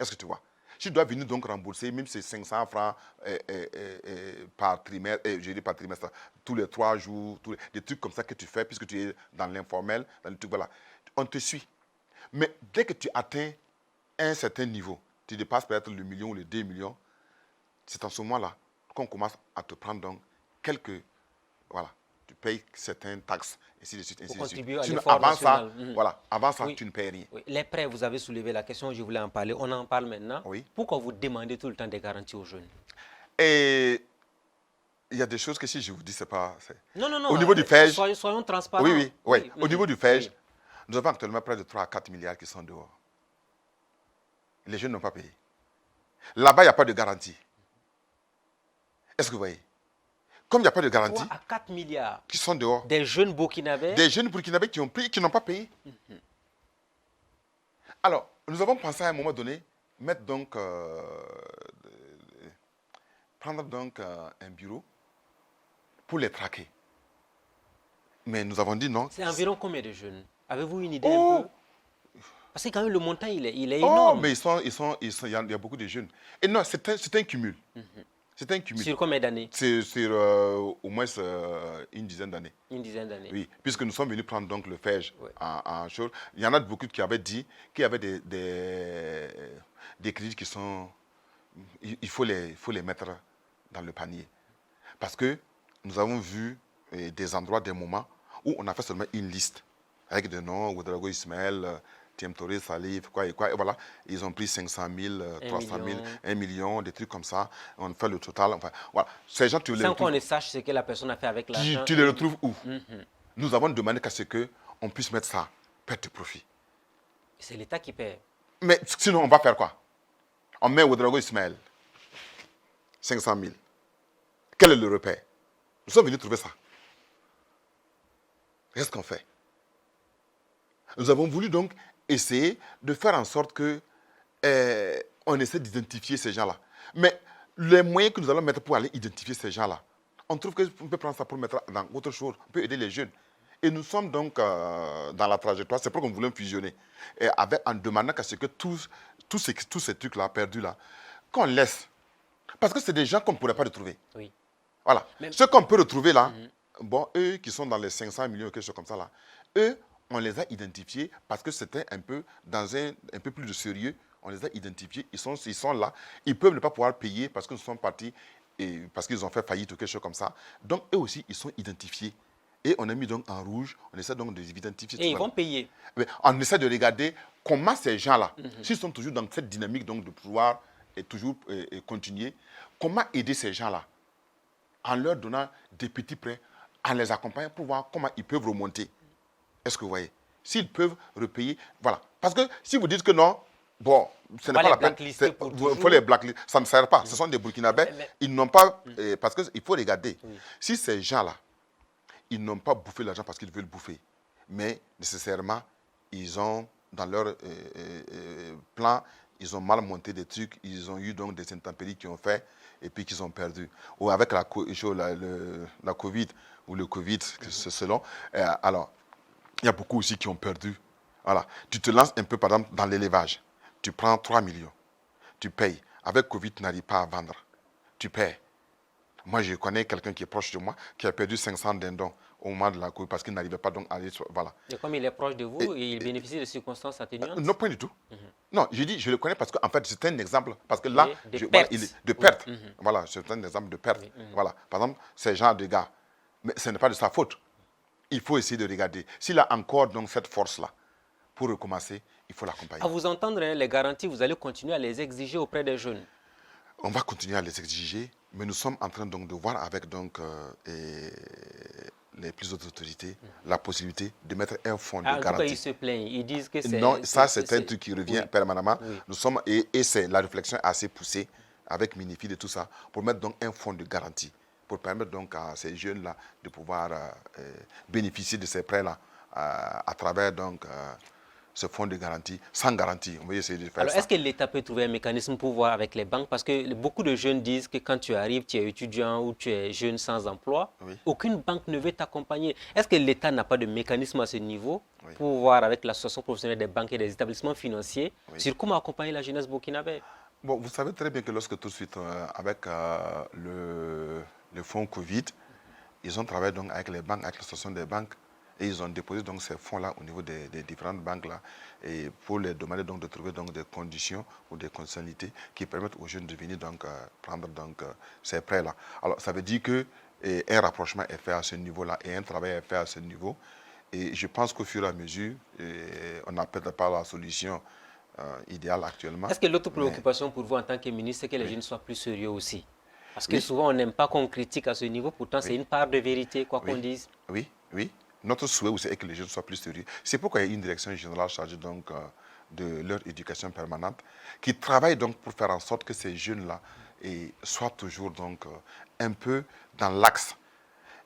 est-ce que tu vois? Si tu dois venir donc rembourser, même ces 500 francs par trimestre, je dis par trimestre, tous les 3 jours, des trucs comme ça que tu fais, puisque tu es dans l'informel, dans le truc, voilà. On te suit. Mais dès que tu atteins un certain niveau, tu dépasses peut-être le million ou les 2 millions, c'est en ce moment-là qu'on commence à te prendre donc quelques, voilà, tu payes certaines taxes, ainsi de suite, ainsi de suite. Sinon, avant ça, voilà, avant ça, tu ne payes rien. Oui. Les prêts, vous avez soulevé la question, je voulais en parler. On en parle maintenant. Oui. Pourquoi vous demandez tout le temps des garanties aux jeunes? Et il y a des choses que si je vous dis, c'est pas... Non, non, non. Au niveau du FEJ... Soyons transparents. Oui. Au niveau du FEJ, nous avons actuellement près de 3 à 4 milliards qui sont dehors. Les jeunes n'ont pas payé. Là-bas, il n'y a pas de garantie. Est-ce que vous voyez? Comme il n'y a pas de garantie... 3 à 4 milliards. Qui sont dehors. Des jeunes burkinabés. Des jeunes burkinabés qui ont pris, qui n'ont pas payé. Alors, nous avons pensé à un moment donné, mettre donc... prendre donc un bureau pour les traquer. Mais nous avons dit non. C'est environ combien de jeunes? Avez-vous une idée un peu? Parce que quand même le montant, il est énorme. Oh, mais il y a beaucoup de jeunes. Et non, c'est un cumul. C'est un cumul. Sur combien d'années? C'est sur au moins une dizaine d'années. Une dizaine d'années. Oui, puisque nous sommes venus prendre donc le FEJ en chose. Il y en a beaucoup qui avaient dit qu'il y avait des crédits qui sont... Il faut les mettre dans le panier. Parce que nous avons vu des endroits, des moments où on a fait seulement une liste avec des noms, Ouedraogo Ismaël, Thiem Touré, Salif, quoi et quoi. Et voilà, ils ont pris 500 000, 300 000, 1 million, des trucs comme ça. On fait le total. Enfin, voilà. Ces gens, tu les retrouves. Sans qu'on ne sache ce que la personne a fait avec l'argent. Tu les retrouves où? Nous avons demandé qu'à ce qu'on puisse mettre ça, perte de profit. C'est l'État qui paie. Mais sinon, on va faire quoi? On met Ouedraogo Ismaël, 500 000. Quel est le repère? Nous sommes venus trouver ça. Qu'est-ce qu'on fait? Nous avons voulu donc essayer de faire en sorte que on essaie d'identifier ces gens-là. Mais les moyens que nous allons mettre pour aller identifier ces gens-là, on trouve qu'on peut prendre ça pour mettre dans autre chose. On peut aider les jeunes. Et nous sommes donc dans la trajectoire. C'est pour qu'on voulait fusionner. Et en demandant qu'à ce que tous ces trucs-là, perdus-là, qu'on laisse. Parce que c'est des gens qu'on ne pourrait pas retrouver. Oui. Voilà. Même... Ceux qu'on peut retrouver là, bon, eux qui sont dans les 500 millions, quelque chose comme ça là, eux, on les a identifiés parce que c'était un peu dans un peu plus de sérieux. On les a identifiés. Ils sont là. Ils peuvent ne pas pouvoir payer parce que nous sommes partis et parce qu'ils ont fait faillite ou quelque chose comme ça. Donc, eux aussi, ils sont identifiés. Et on a mis donc en rouge. On essaie donc de les identifier. Et ils vont payer. Mais on essaie de regarder comment ces gens-là, s'ils sont toujours dans cette dynamique donc de pouvoir et toujours continuer, comment aider ces gens-là en leur donnant des petits prêts, en les accompagnant pour voir comment ils peuvent remonter. Est-ce que vous voyez? S'ils peuvent repayer, voilà. Parce que si vous dites que non, bon, ce n'est pas la peine. Il faut les blacklister. Ça ne sert pas. Ce sont des Burkinabés. Ils n'ont pas... parce qu'il faut regarder. Si ces gens-là, ils n'ont pas bouffé l'argent parce qu'ils veulent bouffer, mais nécessairement, ils ont, dans leur plan, ils ont mal monté des trucs, ils ont eu donc des intempéries qui ont fait, et puis qu'ils ont perdu. Ou avec la Covid, ou le Covid, c'est selon. Alors, il y a beaucoup aussi qui ont perdu. Voilà. Tu te lances un peu, par exemple, dans l'élevage. Tu prends 3 millions. Tu payes. Avec Covid, tu n'arrives pas à vendre. Tu payes. Moi, je connais quelqu'un qui est proche de moi, qui a perdu 500 dindons au moment de la Covid parce qu'il n'arrivait pas donc à aller sur... Voilà. Et comme il est proche de vous, il bénéficie de circonstances atténuantes? Non, point du tout. Non, je dis, je le connais parce qu'en fait, c'est un exemple. Parce que là, de perte. Voilà, de perte. Voilà, c'est un exemple de perte. Voilà. Par exemple, ces gens de gars, Mais ce n'est pas de sa faute. Il faut essayer de regarder. S'il a encore donc cette force-là pour recommencer, il faut l'accompagner. À vous entendre, hein, les garanties, vous allez continuer à les exiger auprès des jeunes. On va continuer à les exiger, mais nous sommes en train donc de voir avec donc, les plus hautes autorités la possibilité de mettre un fonds de En tout cas, garantie. ils se plaignent. Ils disent que c'est... Non, ça c'est un truc qui revient oui. permanemment. Oui. Nous sommes, et c'est la réflexion assez poussée avec Minifid et tout ça, pour mettre donc un fonds de garantie, pour permettre donc à ces jeunes-là de pouvoir bénéficier de ces prêts-là à travers donc ce fonds de garantie, sans garantie. On va essayer de faire Alors, ça. est-ce que l'État peut trouver un mécanisme pour voir avec les banques? Parce que beaucoup de jeunes disent que quand tu arrives, tu es étudiant ou tu es jeune sans emploi, Oui. aucune banque ne veut t'accompagner. Est-ce que l'État n'a pas de mécanisme à ce niveau Oui. pour voir avec l'association professionnelle des banques et des établissements financiers Oui. sur comment accompagner la jeunesse burkinabé? Bon, vous savez très bien que lorsque tout de suite, avec le fonds Covid, ils ont travaillé donc avec les banques, avec l'association des banques, et ils ont déposé donc ces fonds-là au niveau des différentes banques-là, et pour les demander donc de trouver donc des conditions ou des conditionnalités qui permettent aux jeunes de venir donc prendre donc ces prêts-là. Alors, ça veut dire que un rapprochement est fait à ce niveau-là et un travail est fait à ce niveau. Et je pense qu'au fur et à mesure, on n'a peut-être pas la solution idéale actuellement. Est-ce que l'autre préoccupation pour vous en tant que ministre, c'est que les jeunes soient plus sérieux aussi? Parce que souvent, on n'aime pas qu'on critique à ce niveau, pourtant c'est une part de vérité, quoi qu'on dise. Oui, oui. Notre souhait aussi est que les jeunes soient plus sérieux. C'est pourquoi il y a une direction générale chargée donc, de leur éducation permanente qui travaille donc pour faire en sorte que ces jeunes-là soient toujours donc, un peu dans l'axe.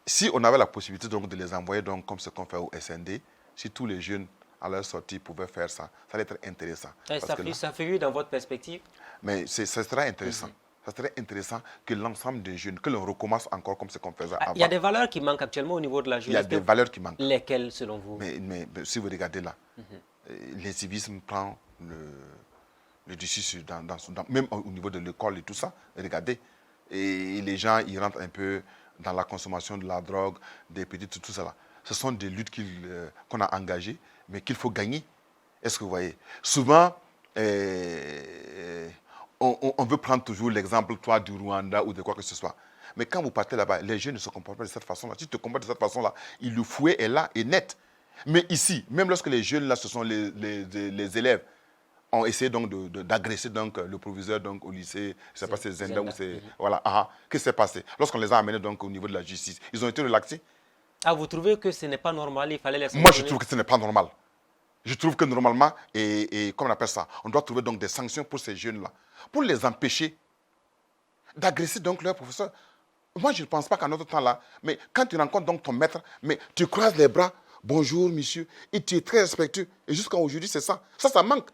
Si on avait la possibilité donc, de les envoyer donc, comme ce qu'on fait au SND, si tous les jeunes à leur sortie pouvaient faire ça, ça allait être intéressant. Ça figure dans votre perspective? Mais ça sera intéressant. Ça serait intéressant que l'ensemble des jeunes, que l'on recommence encore comme ce qu'on faisait avant. Il y a des valeurs qui manquent actuellement au niveau de la jeunesse. Il y a des valeurs qui manquent. Lesquelles, selon vous? Mais si vous regardez là, l'incivisme prend le dessus, même au niveau de l'école et tout ça. Regardez. Et les gens, ils rentrent un peu dans la consommation de la drogue, des petites, tout ça là. Ce sont des luttes qu'on a engagées, mais qu'il faut gagner. Est-ce que vous voyez? Souvent, on veut prendre toujours l'exemple, toi, du Rwanda ou de quoi que ce soit. Mais quand vous partez là-bas, les jeunes ne se comportent pas de cette façon-là. Si tu te comportes de cette façon-là, le fouet est là, est net. Mais ici, même lorsque les jeunes, là, ce sont les élèves, ont essayé donc d'agresser donc le proviseur donc, au lycée, je ne sais pas si c'est Zenda ou c'est... Voilà, qu'est-ce qui s'est passé? Lorsqu'on les a amenés donc, au niveau de la justice, ils ont été relaxés. Ah, vous trouvez que ce n'est pas normal, il fallait les sanctionner? Moi, je trouve que ce n'est pas normal. Je trouve que normalement, comment on appelle ça, on doit trouver donc des sanctions pour ces jeunes-là, pour les empêcher d'agresser donc leur professeur. Moi, je ne pense pas qu'à notre temps là, mais quand tu rencontres donc ton maître, mais tu croises les bras, bonjour monsieur, et tu es très respectueux. Et jusqu'à aujourd'hui, c'est ça. Ça manque.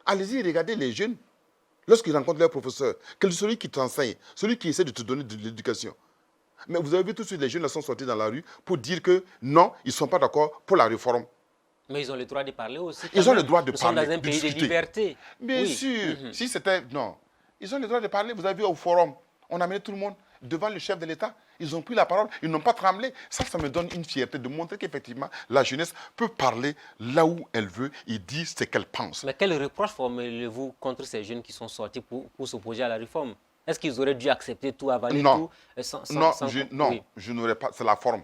Allez-y, regardez les jeunes, lorsqu'ils rencontrent leur professeur, que celui qui t'enseigne, celui qui essaie de te donner de l'éducation. Mais vous avez vu tout de suite, les jeunes là sont sortis dans la rue pour dire que non, ils ne sont pas d'accord pour la réforme. Mais ils ont le droit de parler aussi. Ils ont le droit de Nous parler. sommes dans un pays de liberté. Bien sûr. Si c'était... Non. Ils ont le droit de parler. Vous avez vu au forum, on a amené tout le monde devant le chef de l'État. Ils ont pris la parole. Ils n'ont pas tremblé. Ça me donne une fierté de montrer qu'effectivement, la jeunesse peut parler là où elle veut et dire ce qu'elle pense. Mais quel reproche formulez-vous contre ces jeunes qui sont sortis pour s'opposer à la réforme? Est-ce qu'ils auraient dû accepter tout, avaler tout je n'aurais pas... C'est la forme.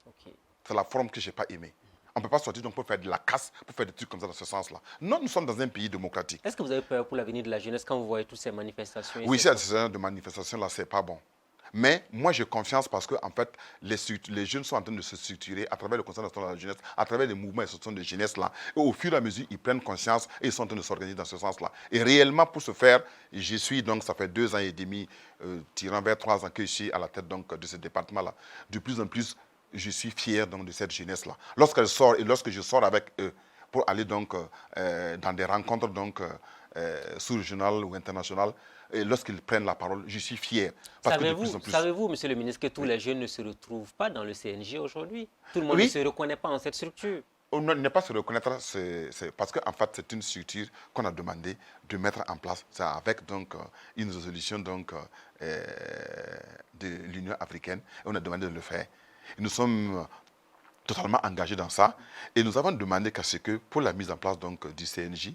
Okay. C'est la forme que je n'ai pas aimée. On ne peut pas sortir donc pour faire de la casse, pour faire des trucs comme ça dans ce sens-là. Non, nous sommes dans un pays démocratique. Est-ce que vous avez peur pour l'avenir de la jeunesse quand vous voyez toutes ces manifestations? Oui, ces genre de manifestations-là, c'est pas bon. Mais moi, j'ai confiance parce que, en fait, les jeunes sont en train de se structurer à travers le Conseil national de la jeunesse, à travers les mouvements et associations de jeunesse-là. Et au fur et à mesure, ils prennent conscience et ils sont en train de s'organiser dans ce sens-là. Et réellement, pour ce faire, je suis donc, ça fait 2 ans et demi, tirant vers 3 ans que je suis à la tête donc, de ce département-là. De plus en plus, je suis fier donc, de cette jeunesse-là. Lorsqu'elle sort et lorsque je sors avec eux pour aller donc, dans des rencontres donc, sous-régionales ou internationales, et lorsqu'ils prennent la parole, je suis fier. Savez-vous, monsieur le ministre, que tous les jeunes ne se retrouvent pas dans le CNJ aujourd'hui? Tout le monde ne se reconnaît pas en cette structure. On ne pas se reconnaître, c'est parce qu'en fait, c'est une structure qu'on a demandé de mettre en place. C'est avec donc, une résolution donc, de l'Union africaine, et on a demandé de le faire. Et nous sommes totalement engagés dans ça. Et nous avons demandé qu'à ce que, pour la mise en place donc, du CNJ,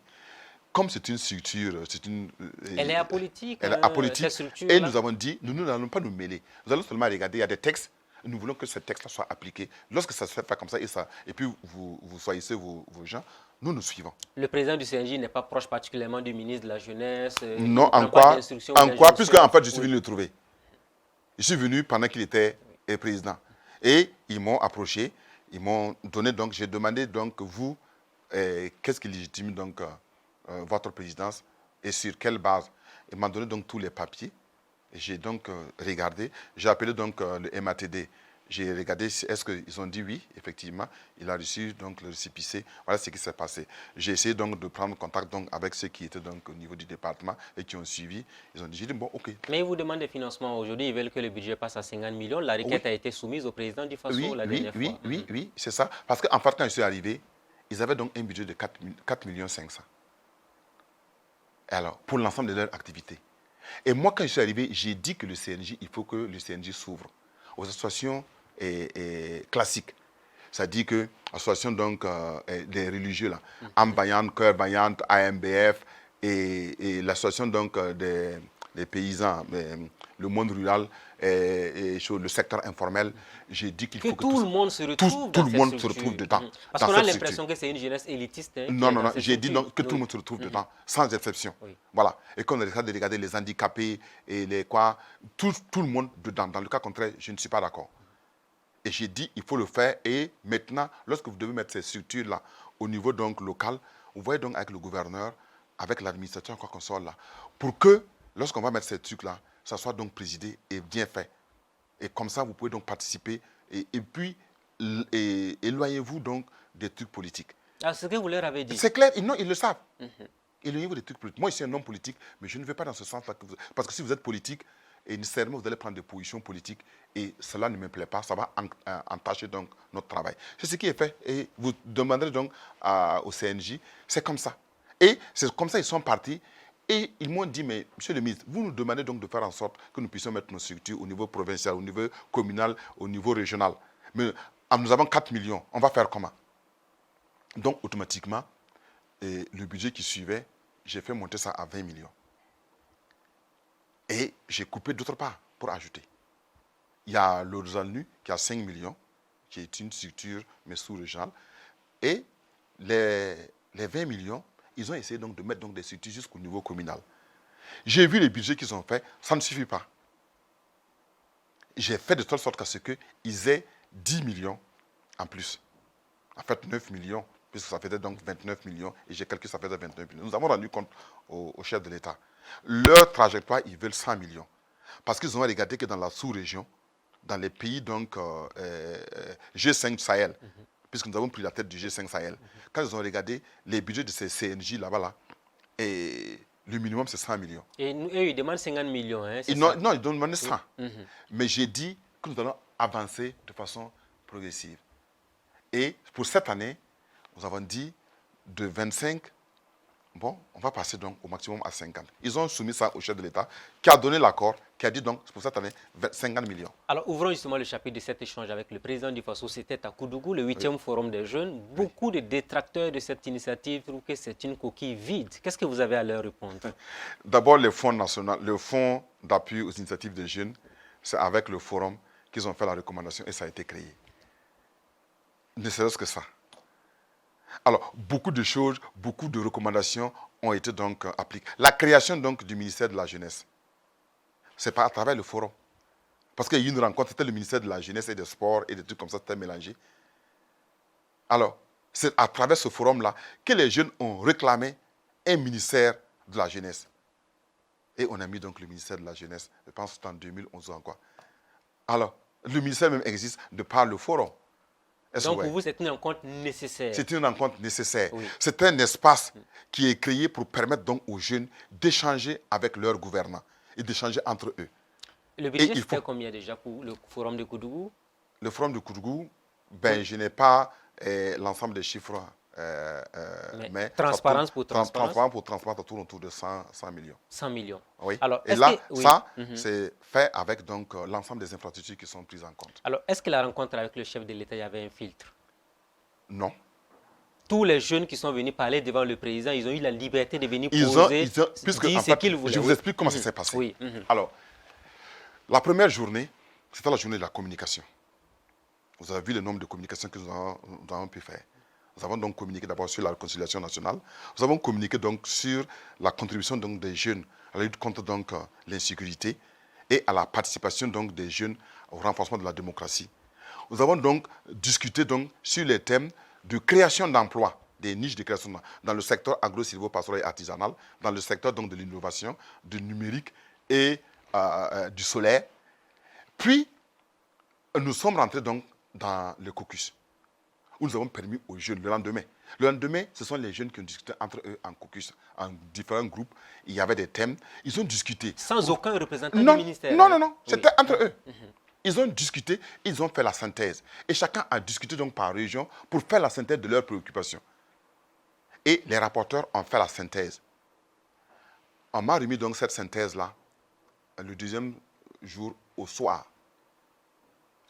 comme c'est une structure, elle est apolitique. Elle est apolitique. Et nous avons dit, nous n'allons pas nous mêler. Nous allons seulement regarder, il y a des textes. Nous voulons que ce texte-là soit appliqué. Lorsque ça se fait comme ça, et puis vous choisissez vos gens, nous suivons. Le président du CNJ n'est pas proche particulièrement du ministre de la Jeunesse. Non, en quoi, puisque en fait, je suis venu le trouver. Je suis venu pendant qu'il était président. Et ils m'ont approché, ils m'ont donné, donc, j'ai demandé, donc, vous, qu'est-ce qui légitime, donc, votre présidence et sur quelle base. Ils m'ont donné, donc, tous les papiers. J'ai donc regardé, j'ai appelé, donc, le MATD. J'ai regardé, est-ce qu'ils ont dit oui, effectivement. Il a reçu donc le récépissé. Voilà ce qui s'est passé. J'ai essayé donc de prendre contact donc avec ceux qui étaient donc au niveau du département et qui ont suivi. Ils ont dit, bon, ok. Mais ils vous demandent des financements aujourd'hui. Ils veulent que le budget passe à 50 millions. La requête a été soumise au président du Faso la dernière fois. Oui, c'est ça. Parce qu'en fait, quand je suis arrivé, ils avaient donc un budget de 4,5 millions. Alors, pour l'ensemble de leurs activités. Et moi, quand je suis arrivé, j'ai dit que le CNJ, il faut que le CNJ s'ouvre aux associations classique. Ça dit que l'association donc des religieux là, Ambayante, Cœur Bayante, AMBF et l'association donc des paysans, le monde rural et sur le secteur informel, j'ai dit qu'il faut que tout le monde se retrouve tout le monde se retrouve dedans. Parce qu'on a l'impression que c'est une jeunesse élitiste. Hein, non, j'ai dit donc, que tout le monde se retrouve dedans, sans exception. Oui. Voilà. Et qu'on essaie de regarder les handicapés et les quoi, tout le monde dedans. Dans le cas contraire, je ne suis pas d'accord. Et j'ai dit, il faut le faire. Et maintenant, lorsque vous devez mettre ces structures-là au niveau donc local, vous voyez donc avec le gouverneur, avec l'administration, quoi qu'on soit là, pour que, lorsqu'on va mettre ces trucs-là, ça soit donc présidé et bien fait. Et comme ça, vous pouvez donc participer. Et puis, éloignez-vous donc des trucs politiques. Ah, c'est ce que vous leur avez dit. C'est clair, non, ils le savent. Éloignez-vous des trucs politiques. Moi, je suis un homme politique, mais je ne vais pas dans ce sens-là. Parce que si vous êtes politique, et nécessairement, vous allez prendre des positions politiques et cela ne me plaît pas, ça va entacher donc notre travail. C'est ce qui est fait et vous demanderez donc au CNJ, c'est comme ça. Et c'est comme ça qu'ils sont partis et ils m'ont dit, mais monsieur le ministre, vous nous demandez donc de faire en sorte que nous puissions mettre nos structures au niveau provincial, au niveau communal, au niveau régional. Mais nous avons 4 millions, on va faire comment? Donc automatiquement, le budget qui suivait, j'ai fait monter ça à 20 millions. Et j'ai coupé d'autre part pour ajouter. Il y a l'Orzalnu qui a 5 millions, qui est une structure, mais sous-régionale. Et les 20 millions, ils ont essayé donc de mettre donc des structures jusqu'au niveau communal. J'ai vu les budgets qu'ils ont fait, ça ne suffit pas. J'ai fait de telle sorte qu'à ce qu'ils aient 10 millions en plus. En fait, 9 millions, puisque ça faisait donc 29 millions, et j'ai calculé que ça faisait 29 millions. Nous avons rendu compte au chef de l'État. Leur trajectoire, ils veulent 100 millions. Parce qu'ils ont regardé que dans la sous-région, dans les pays donc G5 Sahel, puisque nous avons pris la tête du G5 Sahel, quand ils ont regardé les budgets de ces CNJ là-bas, et le minimum c'est 100 millions. Et eux, ils demandent 50 millions. Hein, non, ils demandent 100. Mais j'ai dit que nous allons avancer de façon progressive. Et pour cette année, nous avons dit de 25. Bon, on va passer donc au maximum à 50. Ils ont soumis ça au chef de l'État, qui a donné l'accord, qui a dit donc, pour cette année, 50 millions. Alors, ouvrons justement le chapitre de cet échange avec le président du Faso. C'était à Koudougou, le 8e forum des jeunes. Beaucoup de détracteurs de cette initiative trouvent que c'est une coquille vide. Qu'est-ce que vous avez à leur répondre? D'abord, le fonds d'appui aux initiatives des jeunes, c'est avec le forum qu'ils ont fait la recommandation et ça a été créé. Ne serait-ce que ça. Alors, beaucoup de choses, beaucoup de recommandations ont été donc appliquées. La création donc du ministère de la Jeunesse, c'est pas à travers le forum. Parce qu'il y a eu une rencontre, c'était le ministère de la Jeunesse et des Sports et des trucs comme ça, c'était mélangé. Alors, c'est à travers ce forum-là que les jeunes ont réclamé un ministère de la Jeunesse. Et on a mis donc le ministère de la Jeunesse, je pense que c'était en 2011 ou encore. Alors, le ministère même existe de par le forum. Donc pour vous, c'est une rencontre nécessaire. C'est une rencontre nécessaire. Oui. C'est un espace qui est créé pour permettre donc aux jeunes d'échanger avec leurs gouvernants et d'échanger entre eux. Le budget, c'était combien déjà pour le forum de Koudougou? Le forum de Koudougou, je n'ai pas l'ensemble des chiffres. Mais transparence pour transparence. Ça tourne autour de 100 millions. 100 millions. Oui. Alors, et là, c'est fait avec donc l'ensemble des infrastructures qui sont prises en compte. Alors, est-ce que la rencontre avec le chef de l'État, il y avait un filtre? Non. Tous les jeunes qui sont venus parler devant le président, ils ont eu la liberté de venir poser, dire ce qu'ils voulaient. Je vous explique comment ça s'est passé. Oui. Alors, la première journée, c'était la journée de la communication. Vous avez vu le nombre de communications que nous avons pu faire. Nous avons donc communiqué d'abord sur la réconciliation nationale. Nous avons communiqué donc sur la contribution donc des jeunes à la lutte contre donc l'insécurité et à la participation donc des jeunes au renforcement de la démocratie. Nous avons donc discuté donc sur les thèmes de création d'emplois, des niches de création dans le secteur agro-silvo-pastoral et artisanal, dans le secteur donc de l'innovation, du numérique et du solaire. Puis, nous sommes rentrés donc dans le caucus, où nous avons permis aux jeunes, le lendemain, ce sont les jeunes qui ont discuté entre eux en caucus, en différents groupes. Il y avait des thèmes, ils ont discuté. Sans aucun représentant du ministère? Non, c'était entre eux. Ils ont discuté, ils ont fait la synthèse. Et chacun a discuté donc par région pour faire la synthèse de leurs préoccupations. Et les rapporteurs ont fait la synthèse. On m'a remis donc cette synthèse-là le deuxième jour au soir.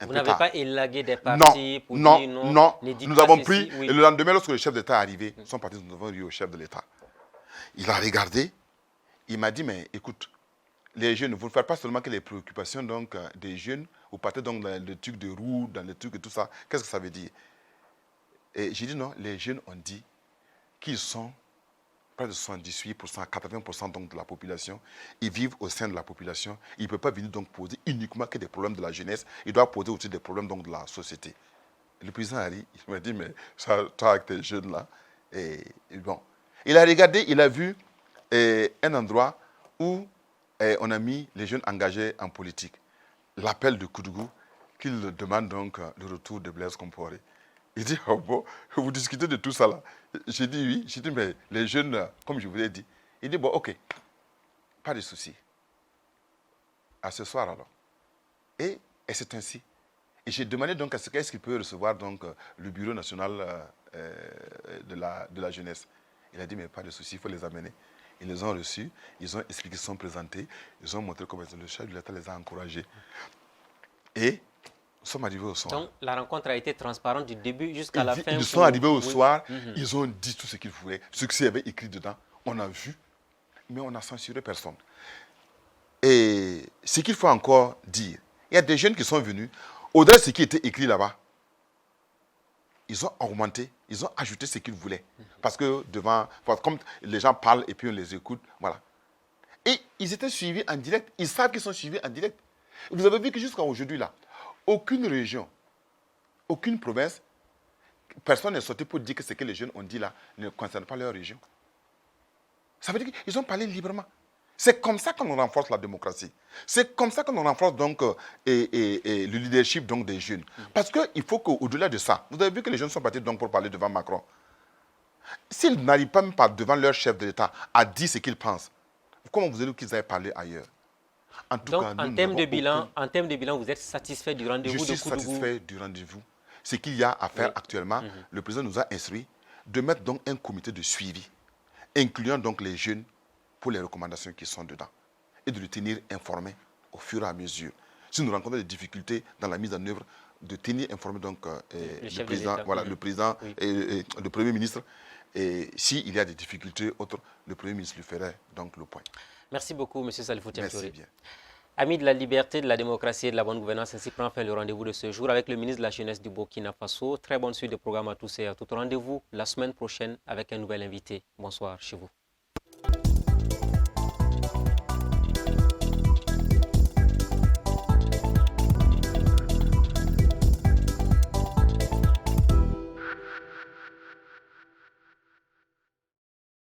Vous n'avez pas élagué des partis pour dire non. Nous avons pris, oui. Et le lendemain, lorsque le chef d'État est arrivé, son parti, nous avons eu au chef de l'État. Il a regardé, il m'a dit, mais écoute, les jeunes, vous ne faites pas seulement que les préoccupations donc, des jeunes, vous partez donc dans le truc de roue, dans le truc et tout ça. Qu'est-ce que ça veut dire? Et j'ai dit non, les jeunes ont dit qu'ils sont près de 78%, 80% donc de la population. Ils vivent au sein de la population. Ils ne peuvent pas venir donc poser uniquement que des problèmes de la jeunesse. Ils doivent poser aussi des problèmes donc de la société. Et le président Harry, il m'a dit, mais ça, toi avec tes jeunes là. Et bon, il a regardé, il a vu un endroit où on a mis les jeunes engagés en politique. L'appel de Koudougou, qu'il demande donc le retour de Blaise Compaoré. Il dit, oh bon, vous discutez de tout ça là. J'ai dit oui. J'ai dit, mais les jeunes, comme je vous l'ai dit. Il dit, bon, ok, pas de souci. À ce soir alors. Et c'est ainsi. Et j'ai demandé donc à ce qu'est-ce qu'il peut recevoir donc le bureau national de la jeunesse. Il a dit, mais pas de souci, il faut les amener. Ils les ont reçus, ils ont expliqué, ils se sont présentés, ils ont montré comment le chef de l'État les a encouragés. Et nous sommes arrivés au soir. Donc la rencontre a été transparente du début jusqu'à la fin. Ils sont arrivés au soir, ils ont dit tout ce qu'ils voulaient, ce qu'il y avait écrit dedans. On a vu, mais on n'a censuré personne. Et ce qu'il faut encore dire, il y a des jeunes qui sont venus, au-delà de ce qui était écrit là-bas, ils ont augmenté, ils ont ajouté ce qu'ils voulaient. Parce que devant, comme les gens parlent et puis on les écoute, voilà. Et ils étaient suivis en direct, ils savent qu'ils sont suivis en direct. Vous avez vu que jusqu'à aujourd'hui là, aucune région, aucune province, personne n'est sorti pour dire que ce que les jeunes ont dit là ne concerne pas leur région. Ça veut dire qu'ils ont parlé librement. C'est comme ça qu'on renforce la démocratie. C'est comme ça qu'on renforce donc le leadership donc, des jeunes. Parce qu'il faut qu'au-delà de ça, vous avez vu que les jeunes sont partis donc pour parler devant Macron. S'ils n'arrivent pas même pas devant leur chef de l'État à dire ce qu'ils pensent, comment vous allez qu'ils aillent parler ailleurs? En tout donc, cas, en termes de bilan, vous êtes satisfait du rendez-vous de Koudougou? Je suis satisfait du rendez-vous. Ce qu'il y a à faire actuellement, le président nous a instruit de mettre donc un comité de suivi, incluant donc les jeunes pour les recommandations qui sont dedans, et de le tenir informé au fur et à mesure. Si nous rencontrons des difficultés dans la mise en œuvre, de tenir informé donc le président, voilà, le président et le Premier ministre. Et s'il y a des difficultés autres, le Premier ministre lui ferait donc le point. Merci beaucoup, M. Salifou Thiam Touré. Merci bien. Amis de la liberté, de la démocratie et de la bonne gouvernance, ainsi prend fin le rendez-vous de ce jour avec le ministre de la Jeunesse du Burkina Faso. Très bonne suite de programme à tous et à tout. Rendez-vous la semaine prochaine avec un nouvel invité. Bonsoir chez vous.